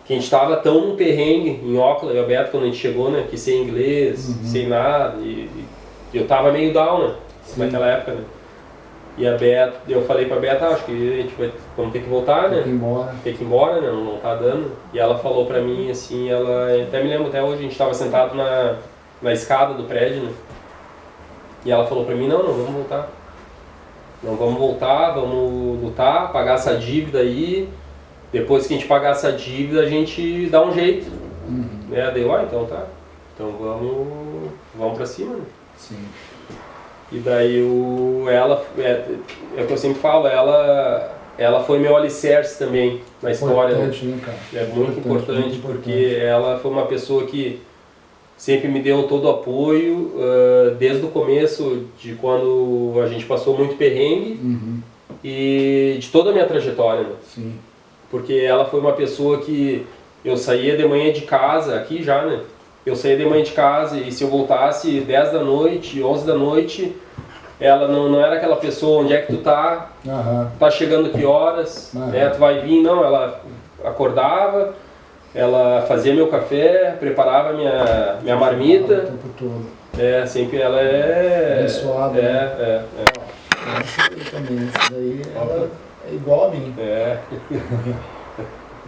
Que a gente estava tão num perrengue em Auckland, e a Beata, quando a gente chegou, né, que sem inglês, sem nada, e eu tava meio down, né, naquela época, né. E a Beata, eu falei pra Beata, acho que a gente vamos ter que voltar, né. Ter que ir embora, né, não tá dando. E ela falou pra mim, assim, até me lembro, até hoje, a gente tava sentado na escada do prédio, né. E ela falou pra mim, não vamos voltar. Não vamos voltar, vamos lutar, pagar essa dívida aí. Depois que a gente pagar essa dívida, a gente dá um jeito. Daí então tá. Então vamos pra cima, né? Sim. E daí ela, é o que eu sempre falo, ela foi meu alicerce também na história. Importante, né, cara? É muito importante porque ela foi uma pessoa que sempre me deu todo o apoio, desde o começo, de quando a gente passou muito perrengue, e de toda a minha trajetória, né? Sim. Porque ela foi uma pessoa que eu saía de manhã de casa, aqui já, né? Eu saía de manhã de casa e se eu voltasse 10 da noite, 11 da noite, ela não era aquela pessoa, onde é que tu tá, tá chegando que horas, né? Tu vai vir, não, ela acordava, ela fazia meu café, preparava minha marmita. O tempo todo. Sempre ela é... Abençoada. Essa também, essa daí, ela é igual a mim. É.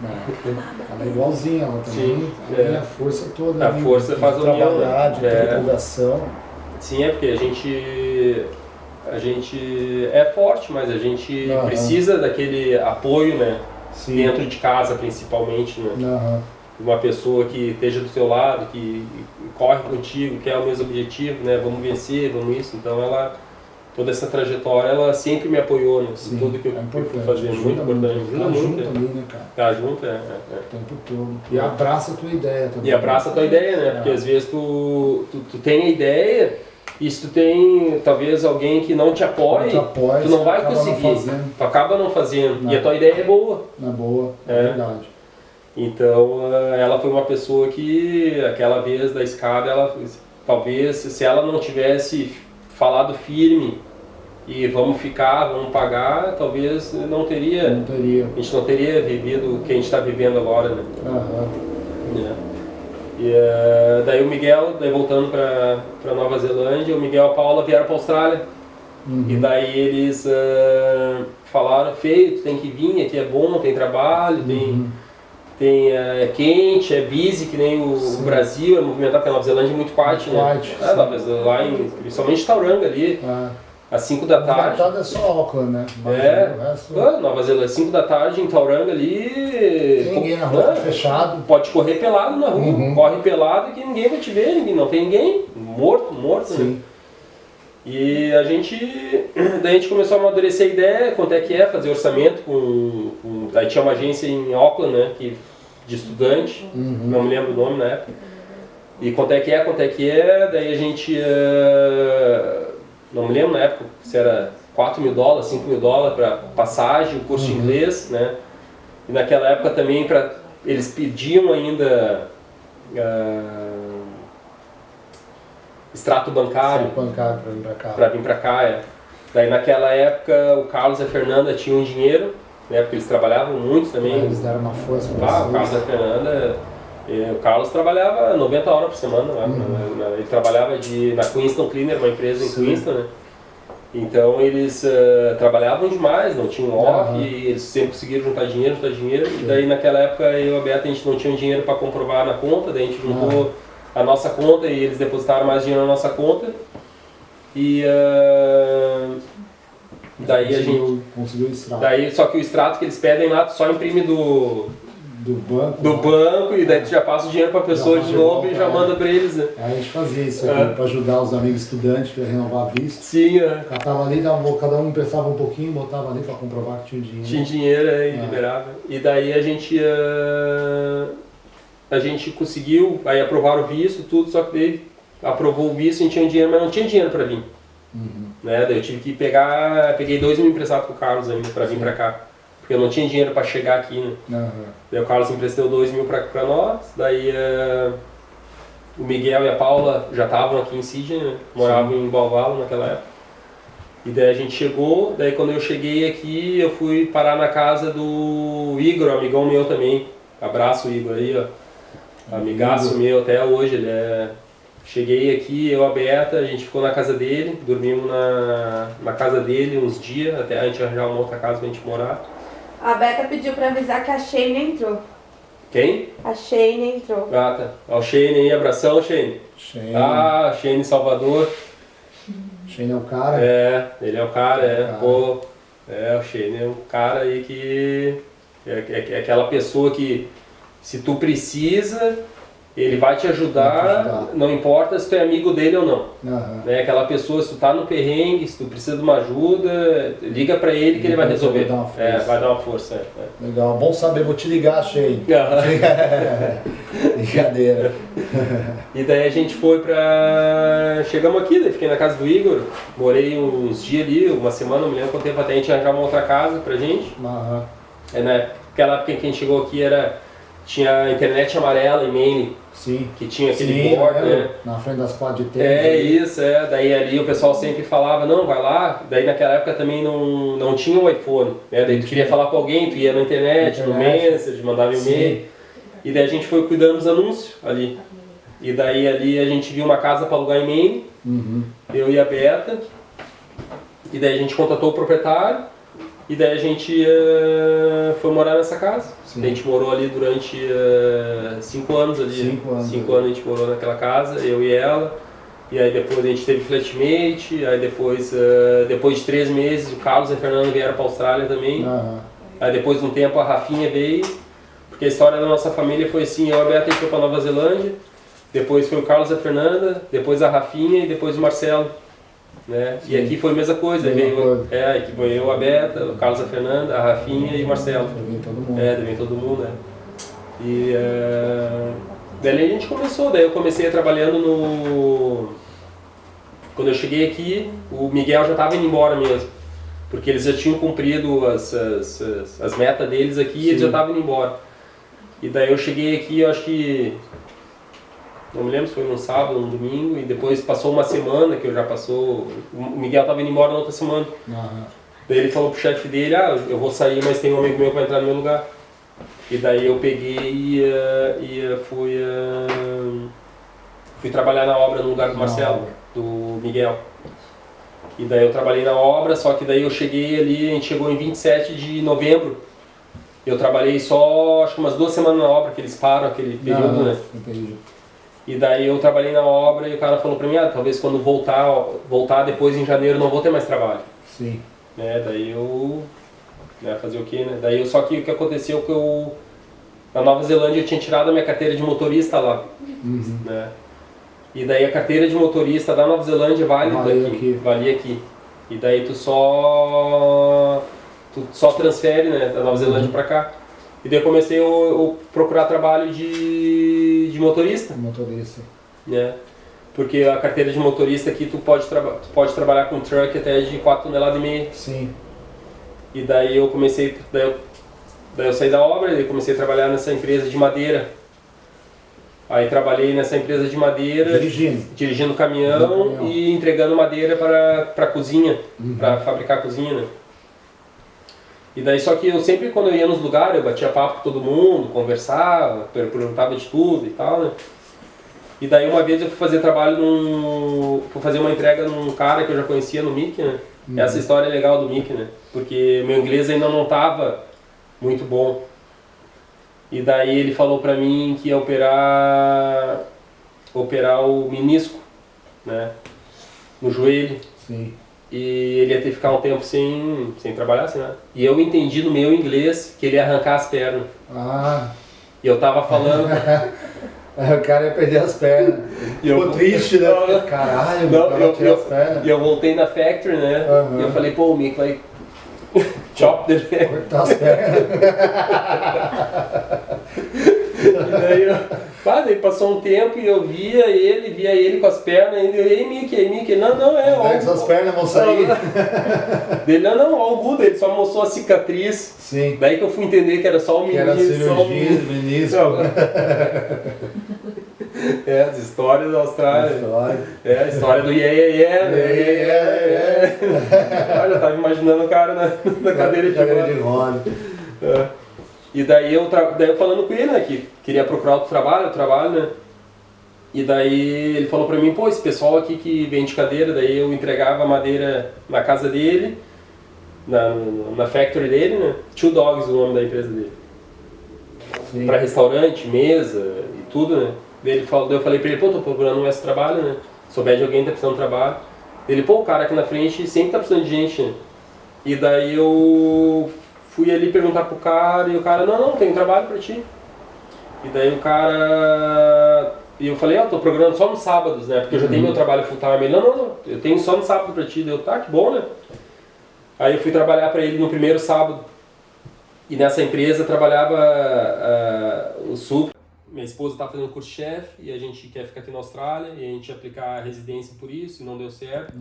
Ela é igualzinha, ela também tem a força toda. A força faz o trabalhar, de divulgação. Sim, porque a gente é forte, mas a gente precisa daquele apoio, né? Sim. Dentro de casa, principalmente, né? Uma pessoa que esteja do seu lado, que corre contigo, que é o mesmo objetivo, né? Vamos vencer, vamos isso. Então toda essa trajetória, ela sempre me apoiou, né? Em tudo que eu fui fazendo. Muito importante. Tá junto ali, né, cara? Tá junto, O tempo todo. E abraça a tua ideia também. E abraça a tua ideia, né? Porque às vezes tu tem a ideia, e se tu tem talvez alguém que não te apoie, tu não vai conseguir. Tu acaba não fazendo. E a tua ideia é boa. É boa, é verdade. Então ela foi uma pessoa que aquela vez da escada, ela talvez se ela não tivesse falado firme e vamos pagar, talvez não teria. A gente não teria vivido o que a gente está vivendo agora, né? E daí o Miguel, voltando para Nova Zelândia, o Miguel e a Paula vieram para a Austrália. E daí eles falaram, Feio, tu tem que vir, aqui é bom, tem trabalho, é quente, é busy, que nem o Brasil, é movimentado, porque a Nova Zelândia é muito quiet, né? Lá principalmente Tauranga ali, às 5 da tarde. É só Auckland, né? Nova Zelândia, 5 da tarde em Tauranga ali. Ninguém na rua, fechado. Pode correr pelado na rua, corre pelado que ninguém vai te ver, não tem ninguém, morto, né? E daí a gente começou a amadurecer a ideia, quanto é que é fazer orçamento aí tinha uma agência em Auckland, né, de estudante, não me lembro o nome na época, e quanto é que é, daí a gente, não me lembro na época se era $4.000, $5.000 para passagem, o curso de inglês, né, e naquela época também eles pediam ainda extrato bancário para vir para cá. Daí naquela época o Carlos e a Fernanda tinham dinheiro, né, porque eles trabalhavam muito também. Eles deram uma força para o Carlos e a Fernanda, o Carlos trabalhava 90 horas por semana, ele trabalhava na Queenston Cleaner, uma empresa em Queenston, né? Então eles trabalhavam demais, não tinham off, e eles sempre conseguiram juntar dinheiro, e daí naquela época eu e a Beata, a gente não tinha dinheiro para comprovar na conta, daí a gente juntou a nossa conta e eles depositaram mais dinheiro na nossa conta, e daí a gente conseguiu o extrato. Só que o extrato que eles pedem lá, tu só imprime do banco, e daí tu já passa o dinheiro para a pessoa de novo e já manda para eles, né? Aí a gente fazia isso para ajudar os amigos estudantes para renovar a vista. Sim, Catava ali, cada um emprestava um pouquinho, botava ali para comprovar que tinha dinheiro. Tinha dinheiro, e liberava. E daí a gente conseguiu, aí aprovaram o visto, tudo, só que daí aprovou o visto, a gente tinha dinheiro, mas não tinha dinheiro para vir. Né? Daí eu tive que peguei $2.000 emprestados pro Carlos ainda para vir para cá, porque eu não tinha dinheiro para chegar aqui, né? Daí o Carlos emprestou $2.000 para nós, daí o Miguel e a Paula já estavam aqui em Sydney, né? Moravam em Balvalo naquela época. E daí a gente chegou, daí quando eu cheguei aqui, eu fui parar na casa do Igor, amigão meu também. Abraço, Igor, aí, ó. Amigaço meu até hoje, Cheguei aqui, eu e a Beata, a gente ficou na casa dele, dormimos na casa dele uns dias, até a gente arranjar uma outra casa pra gente morar. A Beata pediu pra avisar que a Shane entrou. Quem? A Shane entrou. Ah, tá. O Shane aí, abração, Shane. Shane Salvador. Shane é o cara? Ele é o cara, Pô, o Shane é um cara aí que é aquela pessoa que, se tu precisa, Ele vai te ajudar, não importa se tu é amigo dele ou não. Né? Aquela pessoa, se tu tá no perrengue, se tu precisa de uma ajuda, liga pra ele que ele vai resolver. Vai dar uma força. Legal, bom saber, vou te ligar, achei. Brincadeira. E daí a gente foi pra... Chegamos aqui, daí fiquei na casa do Igor, morei uns dias ali, uma semana, não me lembro quanto tempo, até a gente arranjar uma outra casa pra gente. Naquela época que a gente chegou aqui tinha a internet amarela em Maine. Sim. Que tinha aquele board, né? Na frente das quadras de tênis. Daí ali o pessoal sempre falava, não, vai lá. Daí naquela época também não tinha o iPhone, né? Daí tu queria falar com alguém, tu ia na internet, no Messenger, mandava e-mail. E daí a gente foi cuidando dos anúncios ali. E daí ali a gente viu uma casa para alugar em Maine, eu e a Beta. E daí a gente contatou o proprietário. E daí a gente foi morar nessa casa. A gente morou ali durante 5 anos ali. 5 anos a gente morou naquela casa, eu e ela. E aí depois a gente teve flatmate, aí depois de 3 meses o Carlos e a Fernanda vieram para a Austrália também. Aí depois de um tempo a Rafinha veio, porque a história da nossa família foi assim, eu e a Beta a gente foi para Nova Zelândia, depois foi o Carlos e a Fernanda, depois a Rafinha e depois o Marcelo. Né? E aqui foi a mesma coisa, aqui foi eu, a Beta, o Carlos, a Fernanda, a Rafinha e o Marcelo. Vem todo mundo. Vem todo mundo, E daí a gente começou, daí eu comecei trabalhando no... Quando eu cheguei aqui, o Miguel já estava indo embora mesmo, porque eles já tinham cumprido as metas deles aqui e eles já estavam indo embora. E daí eu cheguei aqui, eu acho que... Não me lembro se foi num sábado ou num domingo, e depois passou uma semana que eu já passou... O Miguel estava indo embora na outra semana. Daí ele falou pro chefe dele, eu vou sair, mas tem um amigo meu que vai entrar no meu lugar. E daí eu peguei e fui trabalhar na obra no lugar do Marcelo, do Miguel. E daí eu trabalhei na obra, só que daí eu cheguei ali, a gente chegou em 27 de novembro. Eu trabalhei só, acho que umas 2 semanas na obra, que eles param aquele período, né? E daí eu trabalhei na obra e o cara falou pra mim, talvez quando voltar depois em janeiro não vou ter mais trabalho. Sim. Daí eu... fazer o quê, né? Daí só que o que aconteceu que na Nova Zelândia eu tinha tirado a minha carteira de motorista lá. Né? E daí a carteira de motorista da Nova Zelândia valia aqui. E daí tu só transfere, né, da Nova Zelândia pra cá. E daí eu comecei a procurar trabalho de motorista. Né? Porque a carteira de motorista aqui tu pode trabalhar com truck até de 4,5 toneladas. Sim. E daí eu comecei, daí eu saí da obra e comecei a trabalhar nessa empresa de madeira. Aí trabalhei nessa empresa de madeira, dirigindo caminhão e entregando madeira para cozinha, para fabricar cozinha, né? E daí só que eu sempre, quando eu ia nos lugares, eu batia papo com todo mundo, conversava, perguntava de tudo e tal, né? E daí uma vez eu fui fazer fui fazer uma entrega num cara que eu já conhecia no Mickey, né? Essa história é legal do Mickey, né? Porque meu inglês ainda não estava muito bom. E daí ele falou pra mim que ia operar o menisco, né? No joelho. Sim. E ele ia ter que ficar um tempo sem trabalhar, assim, né? E eu entendi no meu inglês que ele ia arrancar as pernas. E eu tava falando... O cara ia perder as pernas. Ficou triste, né? Caralho, eu as pernas. E eu voltei na factory, né? E eu falei, o Mick vai... Chop dele. Cortar as pernas. E daí passou um tempo e eu via ele com as pernas, e eu, ei Mickey, não, essas pernas vão sair. Dele, não, ó, o Guda, ele só mostrou a cicatriz. Sim. Daí que eu fui entender que era só o menisco. Que era cirurgia do menisco. As histórias da Austrália. A história do yeah. Eu já tava imaginando o cara na cadeira de roda. E daí eu falando com ele, né, que queria procurar outro trabalho, né? E daí ele falou pra mim, esse pessoal aqui que vende cadeira, daí eu entregava madeira na casa dele, na factory dele, né? Two Dogs, o nome da empresa dele. Sim. Pra restaurante, mesa e tudo, né? Daí eu falei pra ele, tô procurando esse trabalho, né? Souber de alguém que tá precisando de trabalho. Ele, o cara aqui na frente sempre tá precisando de gente, né? E daí eu fui ali perguntar pro cara, e o cara, não, tem trabalho pra ti. E daí o cara... E eu falei, eu tô programando só nos sábados, né? Porque eu já tenho meu trabalho full time. Ele, não, eu tenho só no sábado pra ti. Deu, tá, que bom, né? Aí eu fui trabalhar pra ele no primeiro sábado. E nessa empresa trabalhava o Supra. Minha esposa tá fazendo curso de chefe e a gente quer ficar aqui na Austrália e a gente ia aplicar a residência por isso e não deu certo.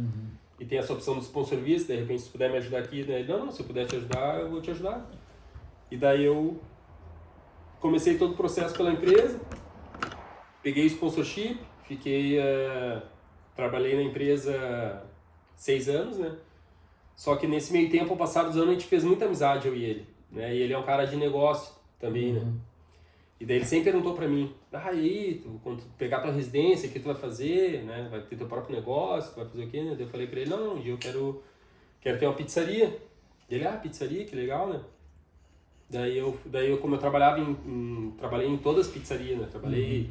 E tem essa opção do sponsor visa, de repente se puder me ajudar aqui, né? Ele, não, se eu puder te ajudar, eu vou te ajudar. E daí eu comecei todo o processo pela empresa, peguei o sponsorship, trabalhei na empresa 6 anos, né? Só que nesse meio tempo, ao passar dos anos, a gente fez muita amizade, eu e ele, né? E ele é um cara de negócio também, né? E daí ele sempre perguntou pra mim, e aí, quando tu pegar tua residência, o que tu vai fazer, né? Vai ter teu próprio negócio, tu vai fazer o quê, né? Daí eu falei pra ele, não, um dia eu quero ter uma pizzaria. E ele, pizzaria, que legal, né? Daí eu como eu trabalhei em todas as pizzarias, né? Trabalhei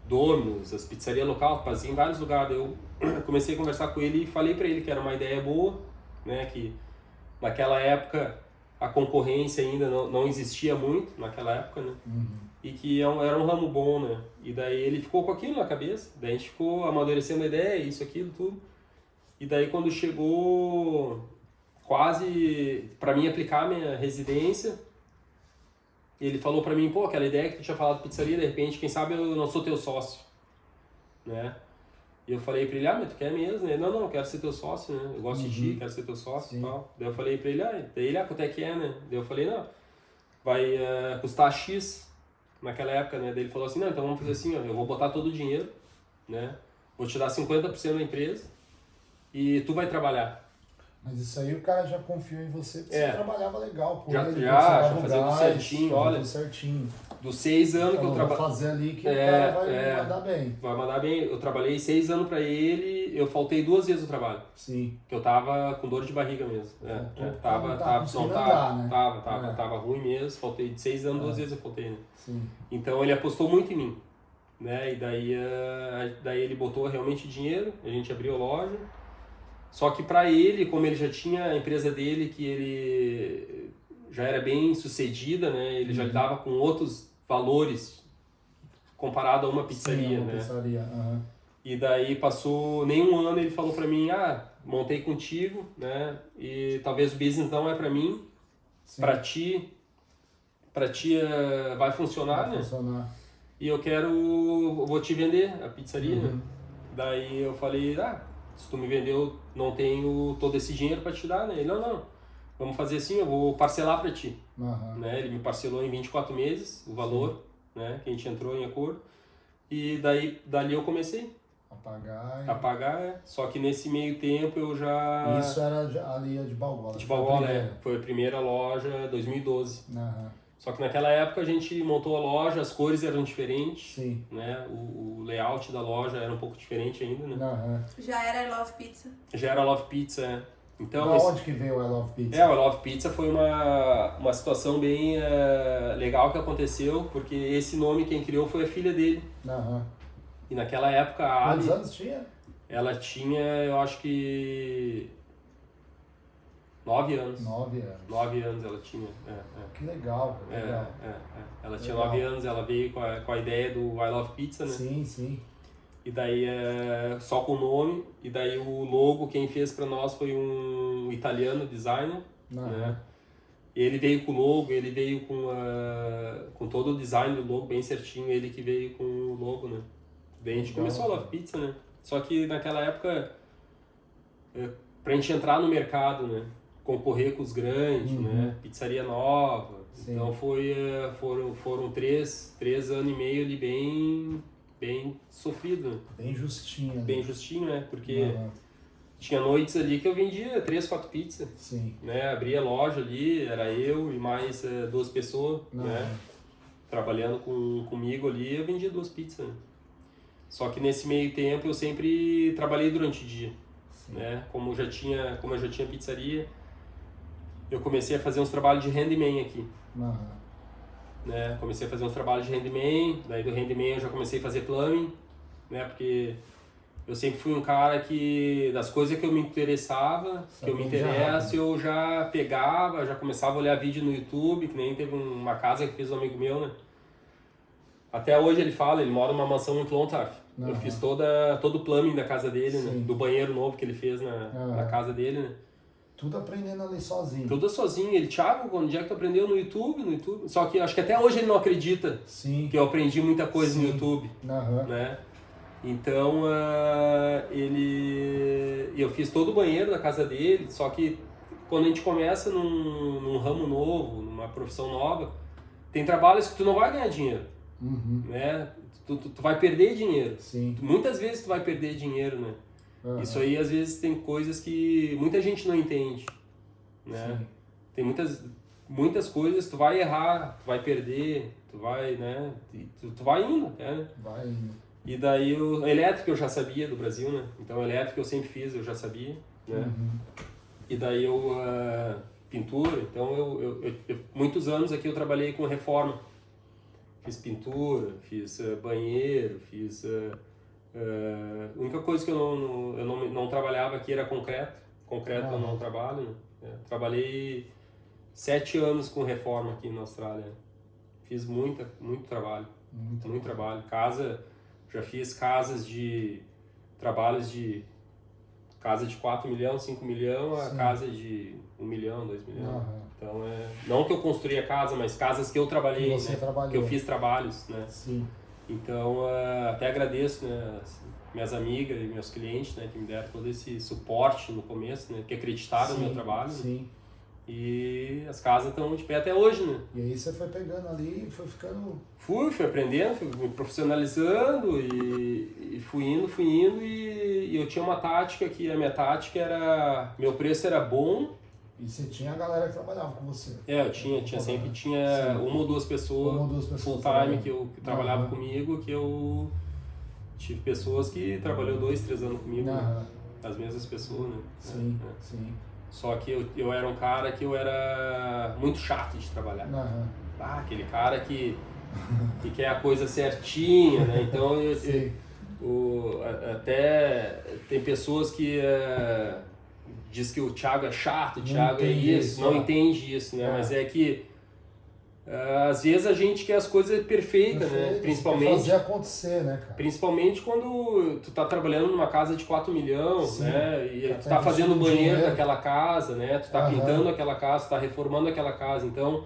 Domino's, as pizzarias locais, fazia em vários lugares. Daí eu comecei a conversar com ele e falei pra ele que era uma ideia boa, né? Que naquela época a concorrência ainda não existia muito, naquela época, né? E que era um ramo bom, né? E daí ele ficou com aquilo na cabeça, daí a gente ficou amadurecendo a ideia, isso, aquilo, tudo. E daí quando chegou quase pra mim aplicar a minha residência, ele falou pra mim, pô, aquela ideia que tu tinha falado de pizzaria, de repente, quem sabe eu não sou teu sócio, né? E eu falei pra ele, mas tu quer mesmo? Ele, não, eu quero ser teu sócio, né? Eu gosto de ti, quero ser teu sócio e tal. Daí eu falei pra ele, quanto é que é, né? Daí eu falei, não, vai custar X naquela época, né? Daí ele falou assim, não, então vamos fazer assim, ó, eu vou botar todo o dinheiro, né? Vou te dar 50% da empresa e tu vai trabalhar. Mas isso aí o cara já confiou em você, porque você trabalhava legal. Já fazia tudo certinho, olha. Certinho. Dos 6 anos que eu trabalhei. Fazer ali que o cara vai mandar bem. Vai mandar bem. Eu trabalhei 6 anos pra ele, eu faltei 2 vezes o trabalho. Sim. Que eu tava com dor de barriga mesmo. Tava ruim mesmo, faltei de 6 anos, 2 vezes eu faltei, né? Sim. Então ele apostou muito em mim, né? E daí ele botou realmente dinheiro, a gente abriu a loja. Só que para ele, como ele já tinha a empresa dele, que ele já era bem sucedida, né? Ele já lidava com outros valores comparado a uma pizzaria, né? Pizzaria. E daí passou nem um ano, ele falou para mim, montei contigo, né? E talvez o business não é para mim, para ti vai funcionar, né? E eu vou te vender a pizzaria, né? Daí eu falei, se tu me vendeu, não tenho todo esse dinheiro para te dar, né? Ele, não, vamos fazer assim, eu vou parcelar para ti. Né? Ele me parcelou em 24 meses o valor, né? Que a gente entrou em acordo. E dali eu comecei a pagar. Só que nesse meio tempo eu já... Isso era ali de Balgola. De Balgola, foi a primeira loja, 2012. Só que naquela época a gente montou a loja, as cores eram diferentes, né? O layout da loja era um pouco diferente ainda, né? Já era I Love Pizza? Já era Love Pizza, Então, da onde que veio o I Love Pizza? O I Love Pizza foi uma situação bem legal que aconteceu, porque esse nome quem criou foi a filha dele. E naquela época a Ali... Quantos anos tinha? Ela tinha, eu acho que... 9 anos. 9 anos. 9 anos ela tinha. Que legal. Ela tinha 9 anos, ela veio com a ideia do I Love Pizza, né? Sim. E daí só com o nome, e daí o logo quem fez pra nós foi um italiano designer, né? Ele veio com o logo, ele veio com todo o design do logo bem certinho, ele que veio com o logo, né? Daí a gente começou a Love Pizza, né? Só que naquela época, pra gente entrar no mercado, né? Concorrer com os grandes, né? Pizzaria nova. Sim. Então foram 3 anos e meio ali bem sofrido, né? Bem justinho. Bem justinho, né? Porque tinha noites ali que eu vendia 3, 4 pizzas. Sim. Né? Abria a loja ali, era eu e mais 2 pessoas, né? Trabalhando comigo ali, eu vendia 2 pizzas. Né? Só que nesse meio tempo eu sempre trabalhei durante o dia. Né? Como eu já tinha pizzaria, eu comecei a fazer uns trabalhos de handyman aqui. Né? Comecei a fazer uns trabalhos de handyman, daí do handyman eu já comecei a fazer plumbing, né? Porque eu sempre fui um cara que, das coisas que eu me interessava, que eu me interesso, eu já pegava, já começava a olhar vídeo no YouTube, que nem teve uma casa que fez um amigo meu, né? Até hoje ele fala, ele mora numa mansão em Clontarf. Eu fiz todo o plumbing da casa dele, né? Do banheiro novo que ele fez na casa dele, né? Tudo aprendendo ali sozinho. Tudo sozinho. Ele, Thiago, quando é que tu aprendeu no YouTube? Só que acho que até hoje ele não acredita que eu aprendi muita coisa no YouTube. Né? Então, eu fiz todo o banheiro da casa dele, só que quando a gente começa num ramo novo, numa profissão nova, tem trabalhos que tu não vai ganhar dinheiro. Né? Tu vai perder dinheiro. Muitas vezes tu vai perder dinheiro, né? Isso aí, às vezes, tem coisas que muita gente não entende, né? Tem muitas coisas, tu vai errar, tu vai perder, tu vai, né? Tu vai indo, né? Vai indo. E daí o elétrico eu já sabia do Brasil, né? Então o elétrico eu sempre fiz, eu já sabia, né? E daí pintura, então eu muitos anos aqui eu trabalhei com reforma. Fiz pintura, fiz banheiro, fiz... a única coisa que eu não trabalhava aqui era concreto. Concreto eu não trabalho, né? Trabalhei 7 anos com reforma aqui na Austrália. Fiz muito trabalho. Muito trabalho. Já fiz trabalhos de casa de 4 milhões, 5 milhões, a casa de 1 milhão, 2 milhões. Então, não que eu construí a casa, mas casas que eu trabalhei, né? Que eu fiz trabalhos, né? Então, até agradeço, né, minhas amigas e meus clientes, né, que me deram todo esse suporte no começo, né, que acreditaram no meu trabalho. Né? E as casas estão de pé até hoje, né? E aí você foi pegando ali e foi ficando... Fui aprendendo, fui me profissionalizando e fui indo e eu tinha uma tática que a minha tática era... Meu preço era bom. E você tinha a galera que trabalhava com você? Eu sempre tinha uma ou duas pessoas full time que trabalhavam comigo, que eu tive pessoas que trabalhou 2, 3 anos comigo, né? As mesmas pessoas, né? Sim. Só que eu era um cara que eu era muito chato de trabalhar. Aquele cara que quer a coisa certinha, né? Então até tem pessoas que diz que o Thiago é chato, o Thiago é isso, não entende isso, né? Mas é que às vezes a gente quer as coisas perfeitas, né? Principalmente fazer acontecer, né, cara? Principalmente quando tu tá trabalhando numa casa de 4 milhões, né? E tu tá fazendo o banheiro daquela casa, né? Tu tá pintando aquela casa, tu tá reformando aquela casa, então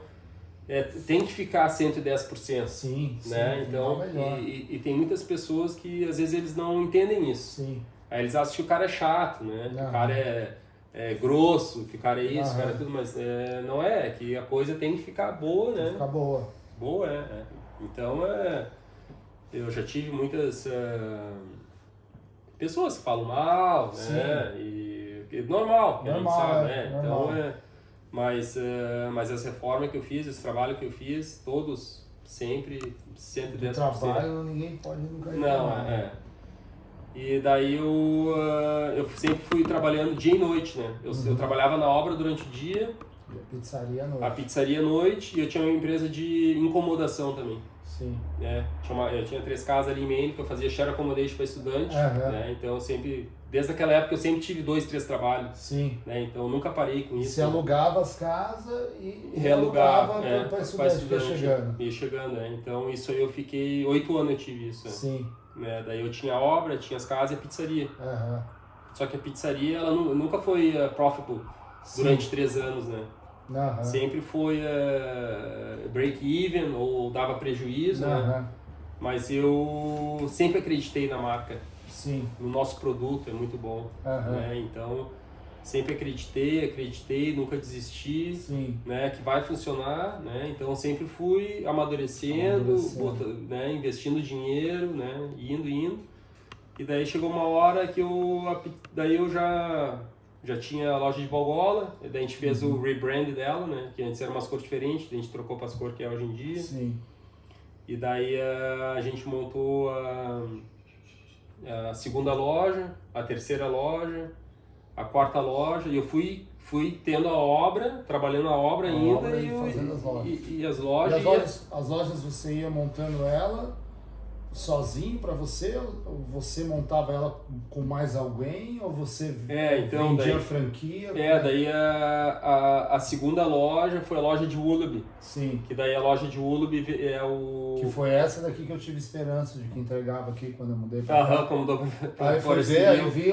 tem que ficar 110%, né? Então, e tem muitas pessoas que às vezes eles não entendem isso. Aí eles acham que o cara é chato, né? Que o cara é grosso, que o cara é isso, o cara é tudo, mas não é, que a coisa tem que ficar boa, né? Tem que ficar boa. Boa, Então, eu já tive muitas pessoas que falam mal, né? E normal, a gente sabe, né? Então, mas essa reforma que eu fiz, esse trabalho que eu fiz, todos sempre 110%. O trabalho ninguém pode nunca ir. Não, E daí eu sempre fui trabalhando dia e noite, né? Eu trabalhava na obra durante o dia. E a pizzaria à noite. A pizzaria à noite, e eu tinha uma empresa de incomodação também. Eu tinha 3 casas ali em Maine que eu fazia share accommodation para estudante, né? Então eu sempre, desde aquela época eu sempre tive 2, 3 trabalhos. Né? Então eu nunca parei com isso. Você alugava as casas e realugava para estudante ia chegando, né? Então isso aí eu fiquei 8 anos eu tive isso. Né? Daí eu tinha a obra, tinha as casas e a pizzaria. Só que a pizzaria ela nunca foi profitable durante 3 anos, né? Sempre foi break-even ou dava prejuízo, né? Mas eu sempre acreditei na marca, no nosso produto, é muito bom, né? Então sempre acreditei, nunca desisti, né? Que vai funcionar, né? Então sempre fui amadurecendo. Né? Investindo dinheiro, né? Indo. E daí chegou uma hora que daí eu já tinha a loja de Balgola, daí a gente fez o rebrand dela, né? Que antes era umas cores diferentes, daí a gente trocou para as cores que é hoje em dia. E daí a gente montou a segunda loja, a terceira loja, a quarta loja, e eu fui tendo a obra, trabalhando a obra ainda, e fazendo as lojas. E as lojas... As lojas você ia montando ela sozinho para você, ou você montava ela com mais alguém, ou você então, vendia franquia? Daí a segunda loja foi a loja de Willoughby. Sim. Que daí a loja de Willoughby é o... Que foi essa daqui que eu tive esperança de que entregava aqui quando eu mudei pra cá. Aí foi ver, aí eu vi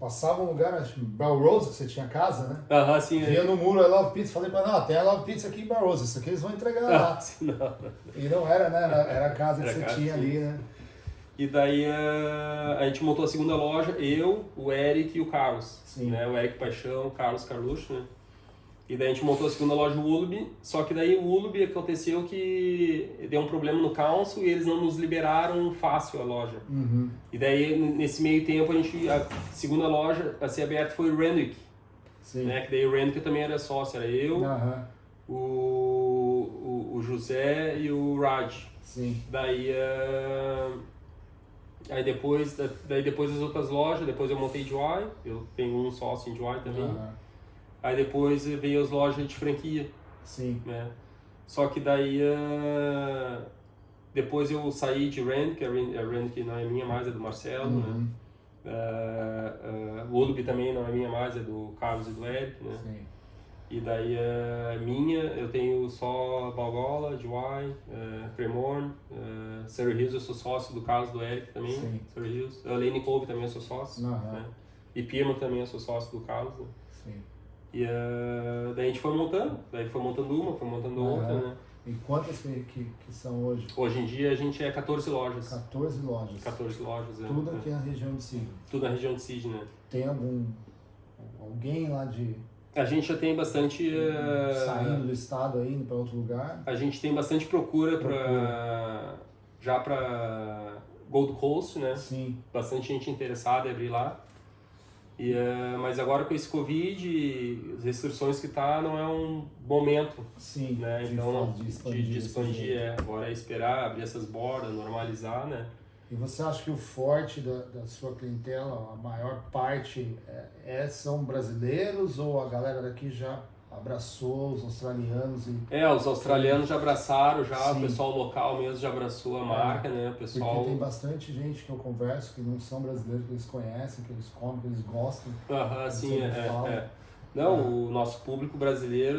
passava um lugar, acho que Belrose, que você tinha casa, né? Sim. Via no muro I Love Pizza, falei pra ela, tem I Love Pizza aqui em Belrose, isso aqui eles vão entregar lá. Não. E não era, né? Era a casa que você tinha sim. ali, né? E daí a gente montou a segunda loja, eu, o Eric e o Carlos. Sim. Né? O Eric Paixão, o Carlos Carluxo, né? E daí a gente montou a segunda loja Willoughby, só que daí o Willoughby aconteceu que deu um problema no council e eles não nos liberaram fácil a loja. Uhum. E daí nesse meio tempo a segunda loja a ser aberta foi o Renwick. Sim. Né? Que daí o Renwick também era sócio, era eu, o José e o Raj. Sim. Daí depois das outras lojas, depois eu montei Joy, eu tenho um sócio em Joy também. Aí depois veio as lojas de franquia. Sim. Né? Só que daí depois eu saí de Renwick, a Renwick não é minha mais, é do Marcelo. Uhum. Né? O Willoughby também não é minha mais, é do Carlos e do Eric. Né? Sim. E daí minha, eu tenho só Balgola, Joy, Cremorne, Surrey Hills, eu sou sócio do Carlos e do Eric também. Sim. Surrey Hills. Lane Cove também eu sou sócio. Né? E Piedmont também eu sou sócio do Carlos. Né? Sim. E daí a gente foi montando, uma, foi montando outra, né? E quantas que são hoje? Hoje em dia a gente é 14 lojas. 14 lojas. 14 lojas, Tudo aqui na região de Sydney. Tudo na região de Sydney, né? Tem alguém lá de... A gente já tem bastante... Saindo do estado aí, indo para outro lugar? A gente tem bastante procura já para Gold Coast, né? Sim. Bastante gente interessada em abrir lá. Mas agora com esse Covid, as restrições que tá, não é um momento. Sim, né? Então de expandir. Agora é esperar abrir essas bordas, normalizar, né? E você acha que o forte da sua clientela, a maior parte são brasileiros, ou a galera daqui já abraçou os australianos? Os australianos já abraçaram, Sim. O pessoal local mesmo já abraçou a marca, né? O pessoal... Porque tem bastante gente que eu converso que não são brasileiros, que eles conhecem, que eles comem, que eles gostam. Sim, Não, o nosso público brasileiro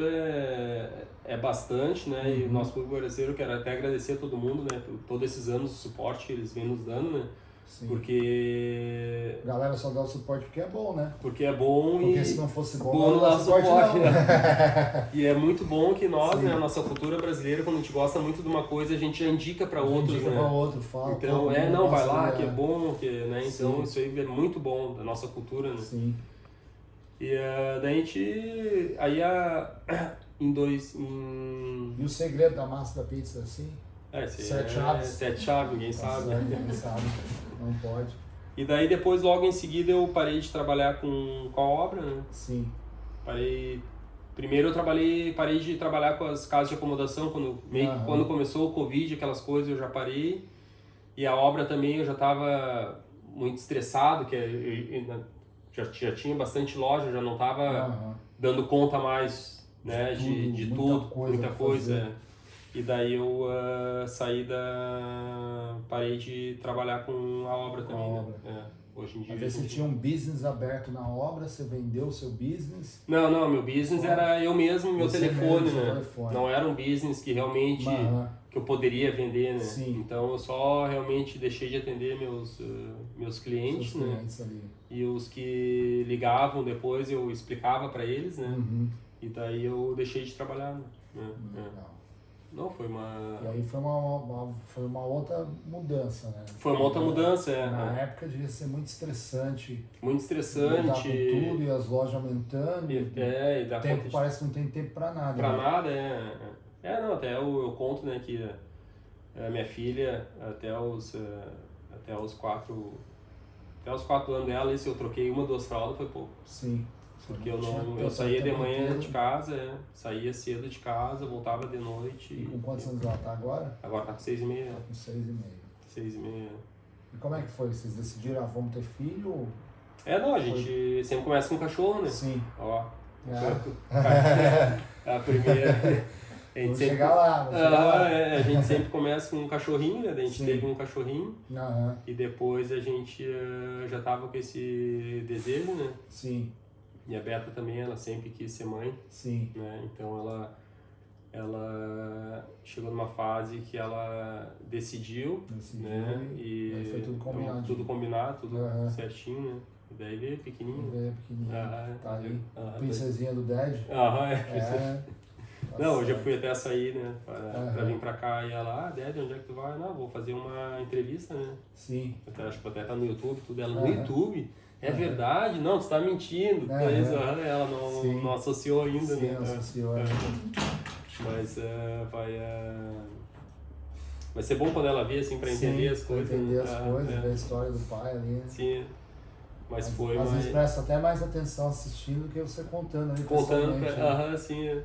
é bastante, né? E o nosso público brasileiro, eu quero até agradecer a todo mundo, né? Por todos esses anos de suporte que eles vêm nos dando, né? Sim. Porque... A galera só dá o suporte porque é bom, né? Porque é bom porque se não fosse bom, não dá suporte não. E é muito bom que nós, né, a nossa cultura brasileira, quando a gente gosta muito de uma coisa, a gente já indica para outros, indica né? para outro, fala. Então, vai lá, que é bom, né? Então, isso aí é muito bom da nossa cultura, né? Sim. E daí a gente... E o segredo da massa da pizza, assim? 7 chaves. 7 chaves, ninguém sabe. Ninguém sabe, não pode. E daí depois, logo em seguida, eu parei de trabalhar com a obra, né? Sim. Primeiro eu parei de trabalhar com as casas de acomodação, quando começou o Covid, aquelas coisas, eu já parei. E a obra também eu já estava muito estressado, já tinha bastante loja, já não estava dando conta mais, né, de tudo, muita coisa. E daí eu parei de trabalhar com a obra também, né? Hoje em dia. Às vezes você tinha um business aberto na obra, você vendeu o seu business? Não, meu business era eu mesmo, meu telefone, né? Telefone. Não era um business que realmente que eu poderia vender, né? Sim. Então eu só realmente deixei de atender meus clientes, né? Clientes ali. E os que ligavam depois eu explicava para eles, né? E daí eu deixei de trabalhar, né? Legal. Não, foi uma... E aí foi uma outra mudança, né? Foi uma outra mudança, Na época devia ser muito estressante. Muito estressante. Com tudo e as lojas aumentando. E dá tempo, conta parece que não tem tempo pra nada. Pra nada, não, até eu conto, né, que a minha filha, até os 4 anos dela, se eu troquei 1, 2 fraldas, foi pouco. Sim. Porque eu saía de manhã de casa, saía cedo de casa, voltava de noite. E com quantos anos ela tá agora? Agora tá com 6,5. Tá com 6,5. 6,5. E como é que foi? Vocês decidiram, vamos ter filho? Não, a gente sempre começa com cachorro, né? Sim. Ó. A primeira... Vamos chegar lá. A gente sempre começa com um cachorrinho, né? A gente teve um cachorrinho. E depois a gente já tava com esse desejo, né? Sim. E a Beta também, ela sempre quis ser mãe. Sim. Né? Então ela chegou numa fase que ela decidiu, né? E foi tudo combinado. Tudo combinado, tudo certinho, né? E daí veio pequenininho. Tá ali. Princesinha do Dad. Não, hoje eu fui até sair, né? Pra vir pra cá e ela, Dad, onde é que tu vai? Não, vou fazer uma entrevista, né? Sim. Acho que até tá no YouTube, tudo. Ela, no YouTube? É verdade? Não, tu tá mentindo. Ela não associou ainda, Sim, né? Não associou. Mas vai ser bom quando ela vir, assim, pra entender as coisas. Entender as coisas, ver a história do pai ali, né? Sim. Mas foi às vezes presta até mais atenção assistindo do que você contando ali. Contando, sim.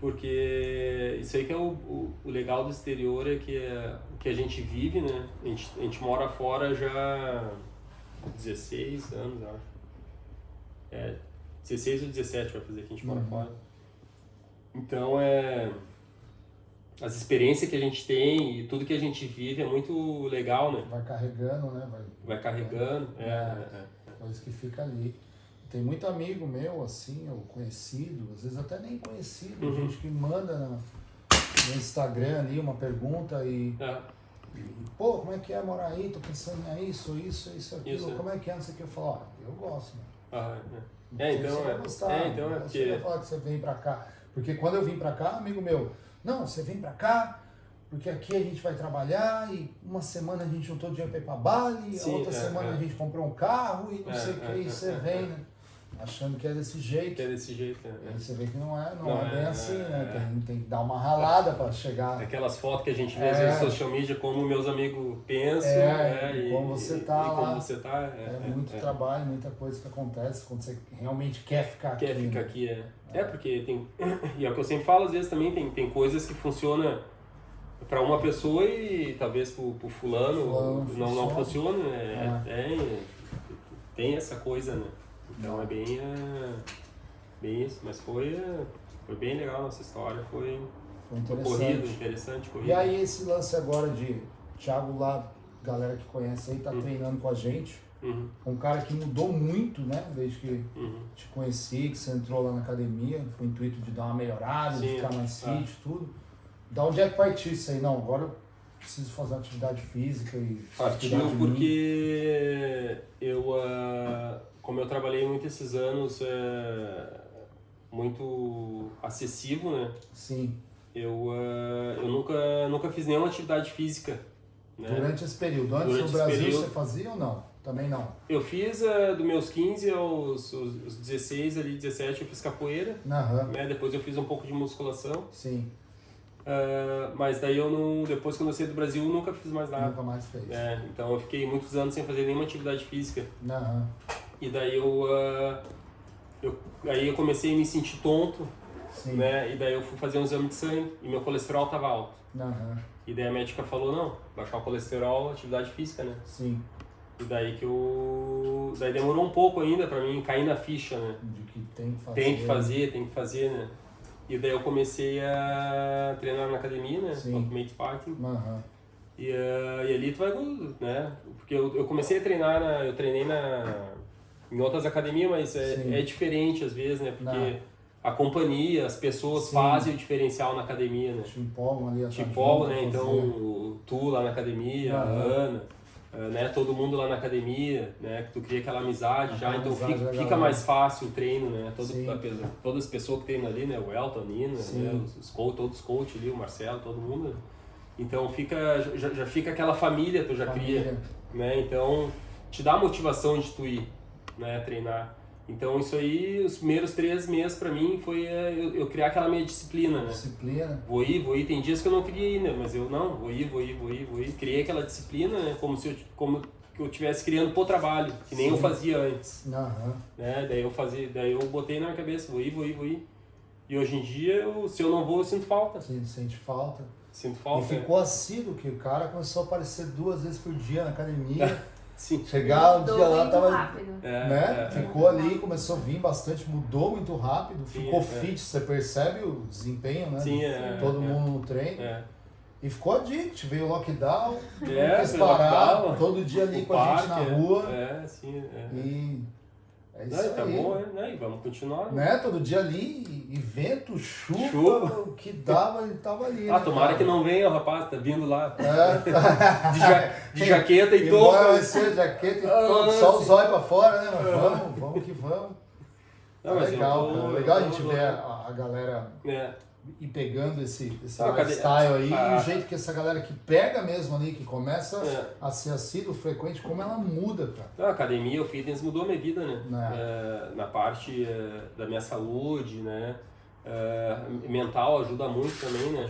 Porque isso aí que é o legal do exterior, é que a gente vive, né? A gente mora fora já 16 anos, acho. 16 ou 17 vai fazer que a gente mora fora. Então as experiências que a gente tem e tudo que a gente vive é muito legal, né? Vai carregando, né? Vai carregando. Coisa que fica ali. Tem muito amigo meu, assim, ou conhecido, às vezes até nem conhecido, gente que manda no Instagram ali uma pergunta e pô, como é que é morar aí? Tô pensando em isso, aquilo, como é que é? Não sei o que. Eu falo, eu gosto, né? Você vai gostar, você vai falar que você vem pra cá. Porque quando eu vim pra cá, amigo meu, não, você vem pra cá, porque aqui a gente vai trabalhar e uma semana a gente juntou dinheiro pra ir pra Bali, a outra semana a gente comprou um carro e não sei o que, e você vem, né? Achando que é desse jeito. Aí você vê que não é bem assim, né? Tem que dar uma ralada para chegar. Aquelas fotos que a gente vê no social media, como meus amigos pensam, e como você tá lá. Como você tá. Muito trabalho, muita coisa que acontece quando você realmente quer ficar aqui. Porque tem. E é o que eu sempre falo, às vezes também tem coisas que funcionam para uma pessoa e talvez pro fulano não funciona. Tem essa coisa, né? Então é bem isso, mas foi bem legal a nossa história, foi interessante. Corrido. E aí esse lance agora de Thiago lá, galera que conhece aí, tá treinando com a gente, um cara que mudou muito, né, desde que te conheci, que você entrou lá na academia, com o intuito de dar uma melhorada, de ficar mais fit, tudo. Da onde é que partiu isso aí? Não, agora eu preciso fazer uma atividade física e... Partiu porque como eu trabalhei muito esses anos, muito acessível, né? Sim. Eu nunca fiz nenhuma atividade física. Né? Durante esse período? Antes no Brasil você fazia ou não? Também não? Eu fiz dos meus 15 aos 16, ali 17 eu fiz capoeira. Né? Depois eu fiz um pouco de musculação. Sim. Mas daí depois que eu saí do Brasil, eu nunca fiz mais nada. Nunca mais fez. Então eu fiquei muitos anos sem fazer nenhuma atividade física. E daí aí eu comecei a me sentir tonto, né? E daí eu fui fazer um exame de sangue e meu colesterol estava alto. E daí a médica falou, não, baixar o colesterol, atividade física, né? Sim. E daí daí demorou um pouco ainda pra mim cair na ficha, né? De que tem que fazer. Tem que fazer, né? E daí eu comecei a treinar na academia, né? Ultimate Fighting. E ali tu vai, né? Porque eu comecei a treinar, eu treinei em outras academias, mas é diferente às vezes, né? Porque a companhia, as pessoas fazem o diferencial na academia, né? Te empolgam ali. Te empolgam, né? Então, tu lá na academia, a Ana, né? Todo mundo lá na academia, né? Que tu cria aquela amizade já, então fica mais fácil o treino, né? Todas as pessoas que treinam ali, né? O Elton, a Nina, né? Todos os coaches ali, o Marcelo, todo mundo, né? Então já fica aquela família, tu já cria, né? Então te dá a motivação de tu ir, né, treinar. Então isso aí, os primeiros 3 meses pra mim foi eu criar aquela minha disciplina, né? Vou ir, tem dias que eu não queria ir, né? Mas eu não, vou ir. Criei aquela disciplina, né? Como eu estivesse criando pro trabalho, que nem eu fazia antes. Né? Daí eu botei na minha cabeça, vou ir. E hoje em dia, se eu não vou, eu sinto falta. Sente falta. Sinto falta. E ficou assíduo que o cara começou a aparecer 2 vezes por dia na academia. Sim. Chegar um dia lá, tava. Rápido. Né? Ficou ali, começou a vir bastante, mudou muito rápido, Sim, ficou fit, você percebe o desempenho, né? Sim, todo mundo no treino. E ficou addict, veio o lockdown, não quis parar, todo dia ali com a gente na rua. E é isso tá aí. bom, né? E vamos continuar. Né? Todo dia ali, e vento, chuva, o que dava, ele tava ali. Ah, né, tomara que não venha o rapaz, tá vindo lá. De jaqueta e touca. Vai ser jaqueta e touca, só os olhos pra fora, né? Mas vamos que vamos. Não, mas legal, cara. Legal a gente ver a galera ir pegando esse lifestyle aí, e o jeito que essa galera que pega mesmo ali, que começa a ser assíduo, frequente, como ela muda, cara. A academia, o fitness mudou a minha vida, né? Na parte da minha saúde, né? Mental ajuda muito também, né?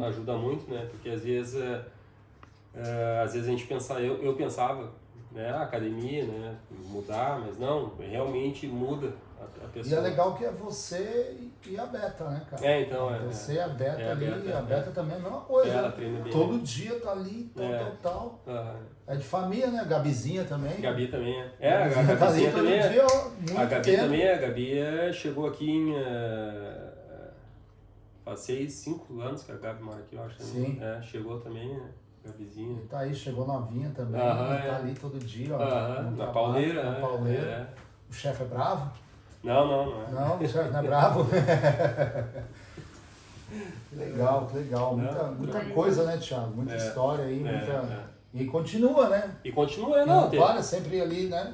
Ajuda muito, né? Porque às vezes a gente pensa, eu pensava, né? A academia, né? Mudar, mas não, realmente muda a pessoa. E é legal que é você e a Beta, né, cara? Então você e a Beta ali, a Beta também é a mesma coisa. Ela treina bem. Todo dia tá ali, tal. É de família, né? Gabizinha também. Gabi também a Gabizinha também dia, a Gabi tempo. Também a Gabi chegou aqui em... faz 5 anos que a Gabi mora aqui, eu acho. Sim. Chegou também, né? Gabizinha. E tá aí, chegou novinha também. Tá ali todo dia, ó. Na pauleira. Na pauleira. O chefe é bravo? Não é. Não, o chefe não é bravo. Legal. Muita coisa, né, Thiago? Muita história aí, E continua, né? E continua, não. Para sempre ali, né?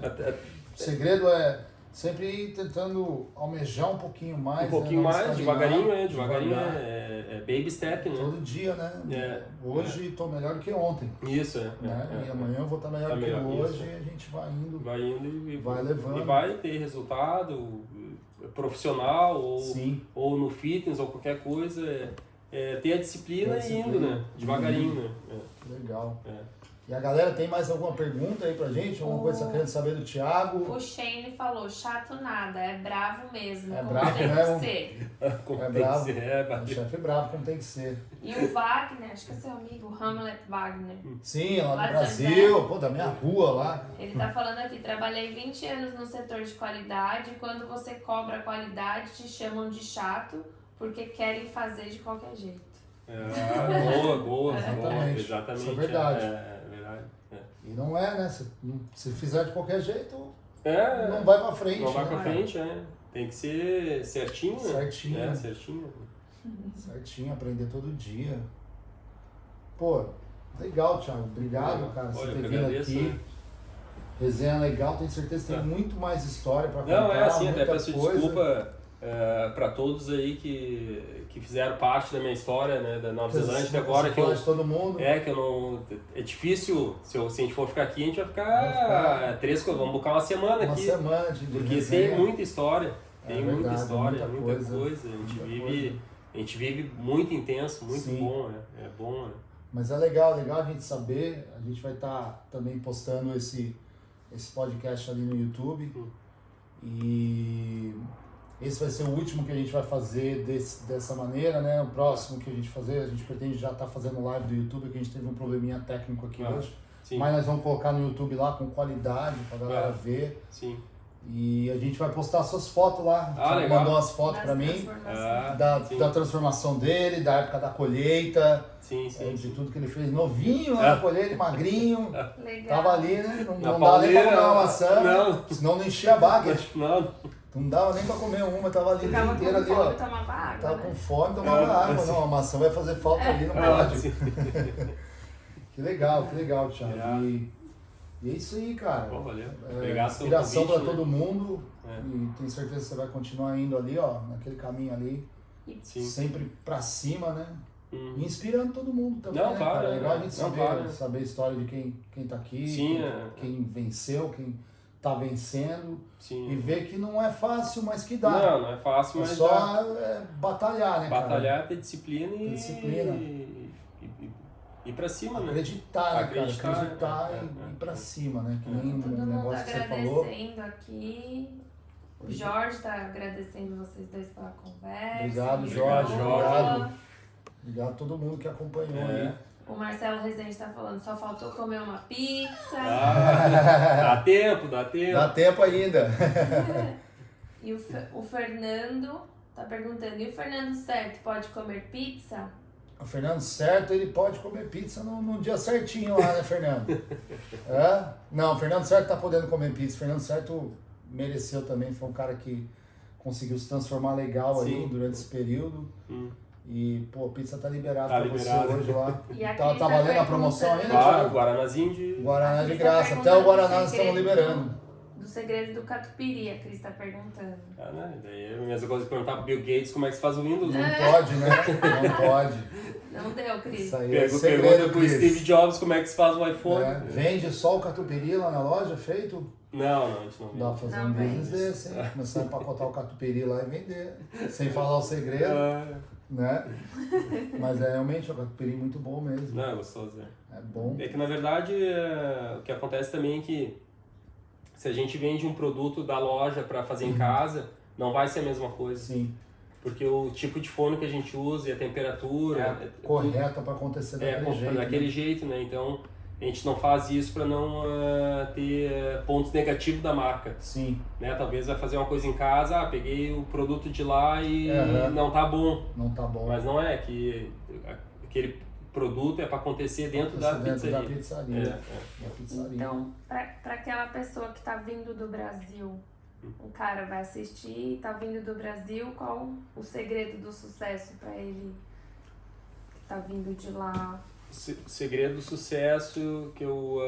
O segredo é sempre ir tentando almejar um pouquinho mais. Um pouquinho mais, devagarinho, é baby step, né? Todo dia, né? Hoje estou melhor do que ontem. Isso, né? E amanhã eu vou estar melhor do que hoje, e a gente vai indo. Vai indo e vai levando. E vai ter resultado profissional ou no fitness ou qualquer coisa. Ter a disciplina e indo, né? Devagarinho, né? Legal. E a galera tem mais alguma pergunta aí pra gente? Alguma coisa que você querendo saber do Thiago? O Shane falou, chato nada, é bravo mesmo. É bravo, tem né? que ser. É bravo. O chefe é bravo, como tem que ser. E o Wagner, acho que é seu amigo, Hamlet Wagner. Sim, lá do Brasil, da minha rua lá. Ele tá falando aqui, trabalhei 20 anos no setor de qualidade, quando você cobra qualidade te chamam de chato, porque querem fazer de qualquer jeito. Boa. Exatamente. Isso é verdade. Verdade. E não é, né? Se fizer de qualquer jeito, não vai pra frente. Não vai pra frente, Tem que ser certinho, né? Certinho. Certinho, aprender todo dia. Pô, legal, Thiago. Obrigado, cara, por ter vindo aqui. Né? Resenha legal, tenho certeza que tem muito mais história pra contar. Não, até peço desculpa para todos aí que fizeram parte da minha história, né, da Nova Zelândia, agora que de todo mundo. Que eu não, é difícil, se a gente for ficar aqui, a gente vai ficar 3, vamos buscar uma semana aqui. Uma semana porque resenha. Tem muita história, muita história, muita coisa. A gente vive muito intenso, muito bom, é bom. Mas é legal a gente saber, a gente vai estar também postando esse podcast ali no YouTube. E esse vai ser o último que a gente vai fazer dessa maneira, né? O próximo que a gente fazer, a gente pretende já estar fazendo live do YouTube, que a gente teve um probleminha técnico aqui hoje. Sim. Mas nós vamos colocar no YouTube lá com qualidade, pra galera ver. Sim. E a gente vai postar suas fotos lá. Você legal. mandou as fotos pra mim da transformação dele, da época da colheita. Sim. De tudo que ele fez novinho lá na colheita, magrinho. Legal. Tava ali, né? Não dava nem pra comer uma maçã, senão não enchia a bucket. Não dava nem pra comer uma, tava ali o dia inteiro ali, ó. Tava com fome, tomava água. Não, a maçã vai fazer falta ali, não pode. Que legal, Thiago. E é isso aí, cara. Valeu. Inspiração pra todo mundo. E tenho certeza que você vai continuar indo ali, ó, naquele caminho ali. Sim. Sempre pra cima, né? E inspirando todo mundo também, não, né, claro, cara? É legal a gente saber a história de quem tá aqui, quem venceu, quem tá vencendo. Sim. E ver que não é fácil, mas que dá. Não é fácil, mas só batalhar, né, batalhar, ter disciplina e pra cima, né? Acreditar, né, cara? Acreditar e ir pra cima, né? Que nem todo o mundo negócio que você falou. agradecendo aqui. O Jorge tá agradecendo vocês dois pela conversa. Obrigado, Jorge. Obrigado a todo mundo que acompanhou aí. O Marcelo Rezende tá falando, só faltou comer uma pizza. Dá tempo. Dá tempo ainda. E o Fernando tá perguntando, e o Fernando Certo pode comer pizza? O Fernando Certo, ele pode comer pizza no dia certinho lá, né, Fernando? É? Não, o Fernando Certo tá podendo comer pizza. O Fernando Certo mereceu também, foi um cara que conseguiu se transformar legal aí durante esse período. E, pô, a pizza tá liberada pra você hoje lá. Tá valendo a promoção ainda? Claro, Guaranazinho de... Guaraná de graça. Até o Guaraná nós estamos liberando. Do segredo do catupiry, a Cris tá perguntando. Né? Daí é a mesma coisa de perguntar pro Bill Gates como é que se faz o Windows. Não pode, né? Não pode. Não deu, Cris. Isso aí é segredo, pergunta pro Steve Jobs como é que se faz o iPhone. Vende só o catupiry lá na loja, feito? Não, a gente não vende. Dá pra fazer um business desse, hein? Começar a empacotar o catupiry lá e vender. Sem falar o segredo, né? Mas realmente o catupiry muito bom mesmo. Não, é gostoso, É bom. É que na verdade o que acontece também é que se a gente vende um produto da loja para fazer em casa, não vai ser a mesma coisa. Sim. Porque o tipo de forno que a gente usa e a temperatura... correta para acontecer daquele jeito. Né? Então, a gente não faz isso para não ter pontos negativos da marca. Sim. Né? Talvez vai fazer uma coisa em casa, peguei o produto de lá e não tá bom. Não tá bom. Mas não é que aquele produto é para acontecer dentro da pizzaria. Então, para aquela pessoa que está vindo do Brasil, o cara vai assistir, está vindo do Brasil, qual o segredo do sucesso para ele que está vindo de lá? O segredo do sucesso que eu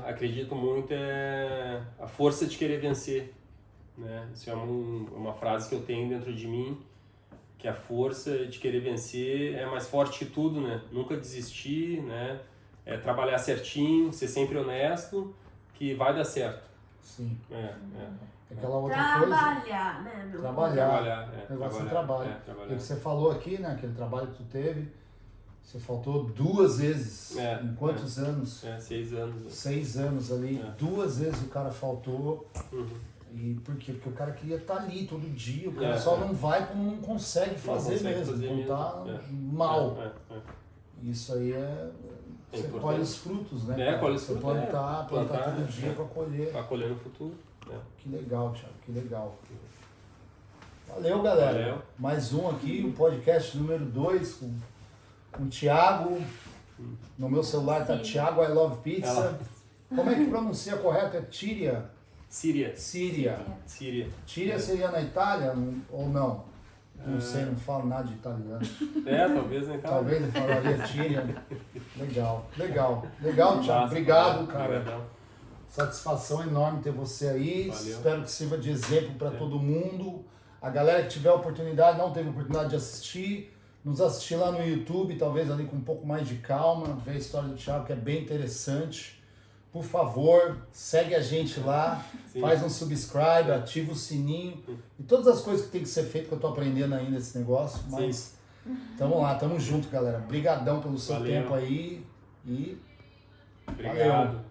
acredito muito é a força de querer vencer. Né? Isso é uma frase que eu tenho dentro de mim, que a força de querer vencer é mais forte que tudo, né? Nunca desistir, né? É trabalhar certinho, ser sempre honesto, que vai dar certo. Sim. Aquela outra trabalhar, coisa... né, meu? Trabalhar. Negócio de trabalho. E o que você falou aqui, né? Aquele trabalho que tu teve, você faltou 2 vezes. Em quantos anos? 6 anos. 6 anos ali. 2 vezes o cara faltou. E por quê? Porque o cara queria estar ali todo dia, o cara só não vai como não consegue fazer mesmo, não tá mal. Isso aí você colhe os frutos, né? Colhe os frutos. Plantar todo dia para colher. Para colher no futuro. Que legal, Thiago, que legal. Valeu, galera. Valeu. Mais um aqui, o podcast número 2 com o Thiago. No meu celular tá Thiago I Love Pizza. Como é que pronuncia correto? É Tíria? Síria. Tíria seria na Itália ou não? Não sei, não falo nada de italiano. Talvez na Itália. Talvez eu falaria Tíria. Legal, Thiago. Obrigado, cara. Obrigadão. Satisfação enorme ter você aí. Valeu. Espero que sirva de exemplo para todo mundo. A galera que tiver oportunidade, não teve oportunidade de assistir, nos assistir lá no YouTube, talvez ali com um pouco mais de calma, ver a história do Thiago, que é bem interessante. Por favor, segue a gente lá, faz um subscribe, ativa o sininho e todas as coisas que tem que ser feito, que eu tô aprendendo ainda esse negócio, mas tamo lá, tamo junto, galera. Obrigadão pelo seu tempo aí e obrigado. Valeu.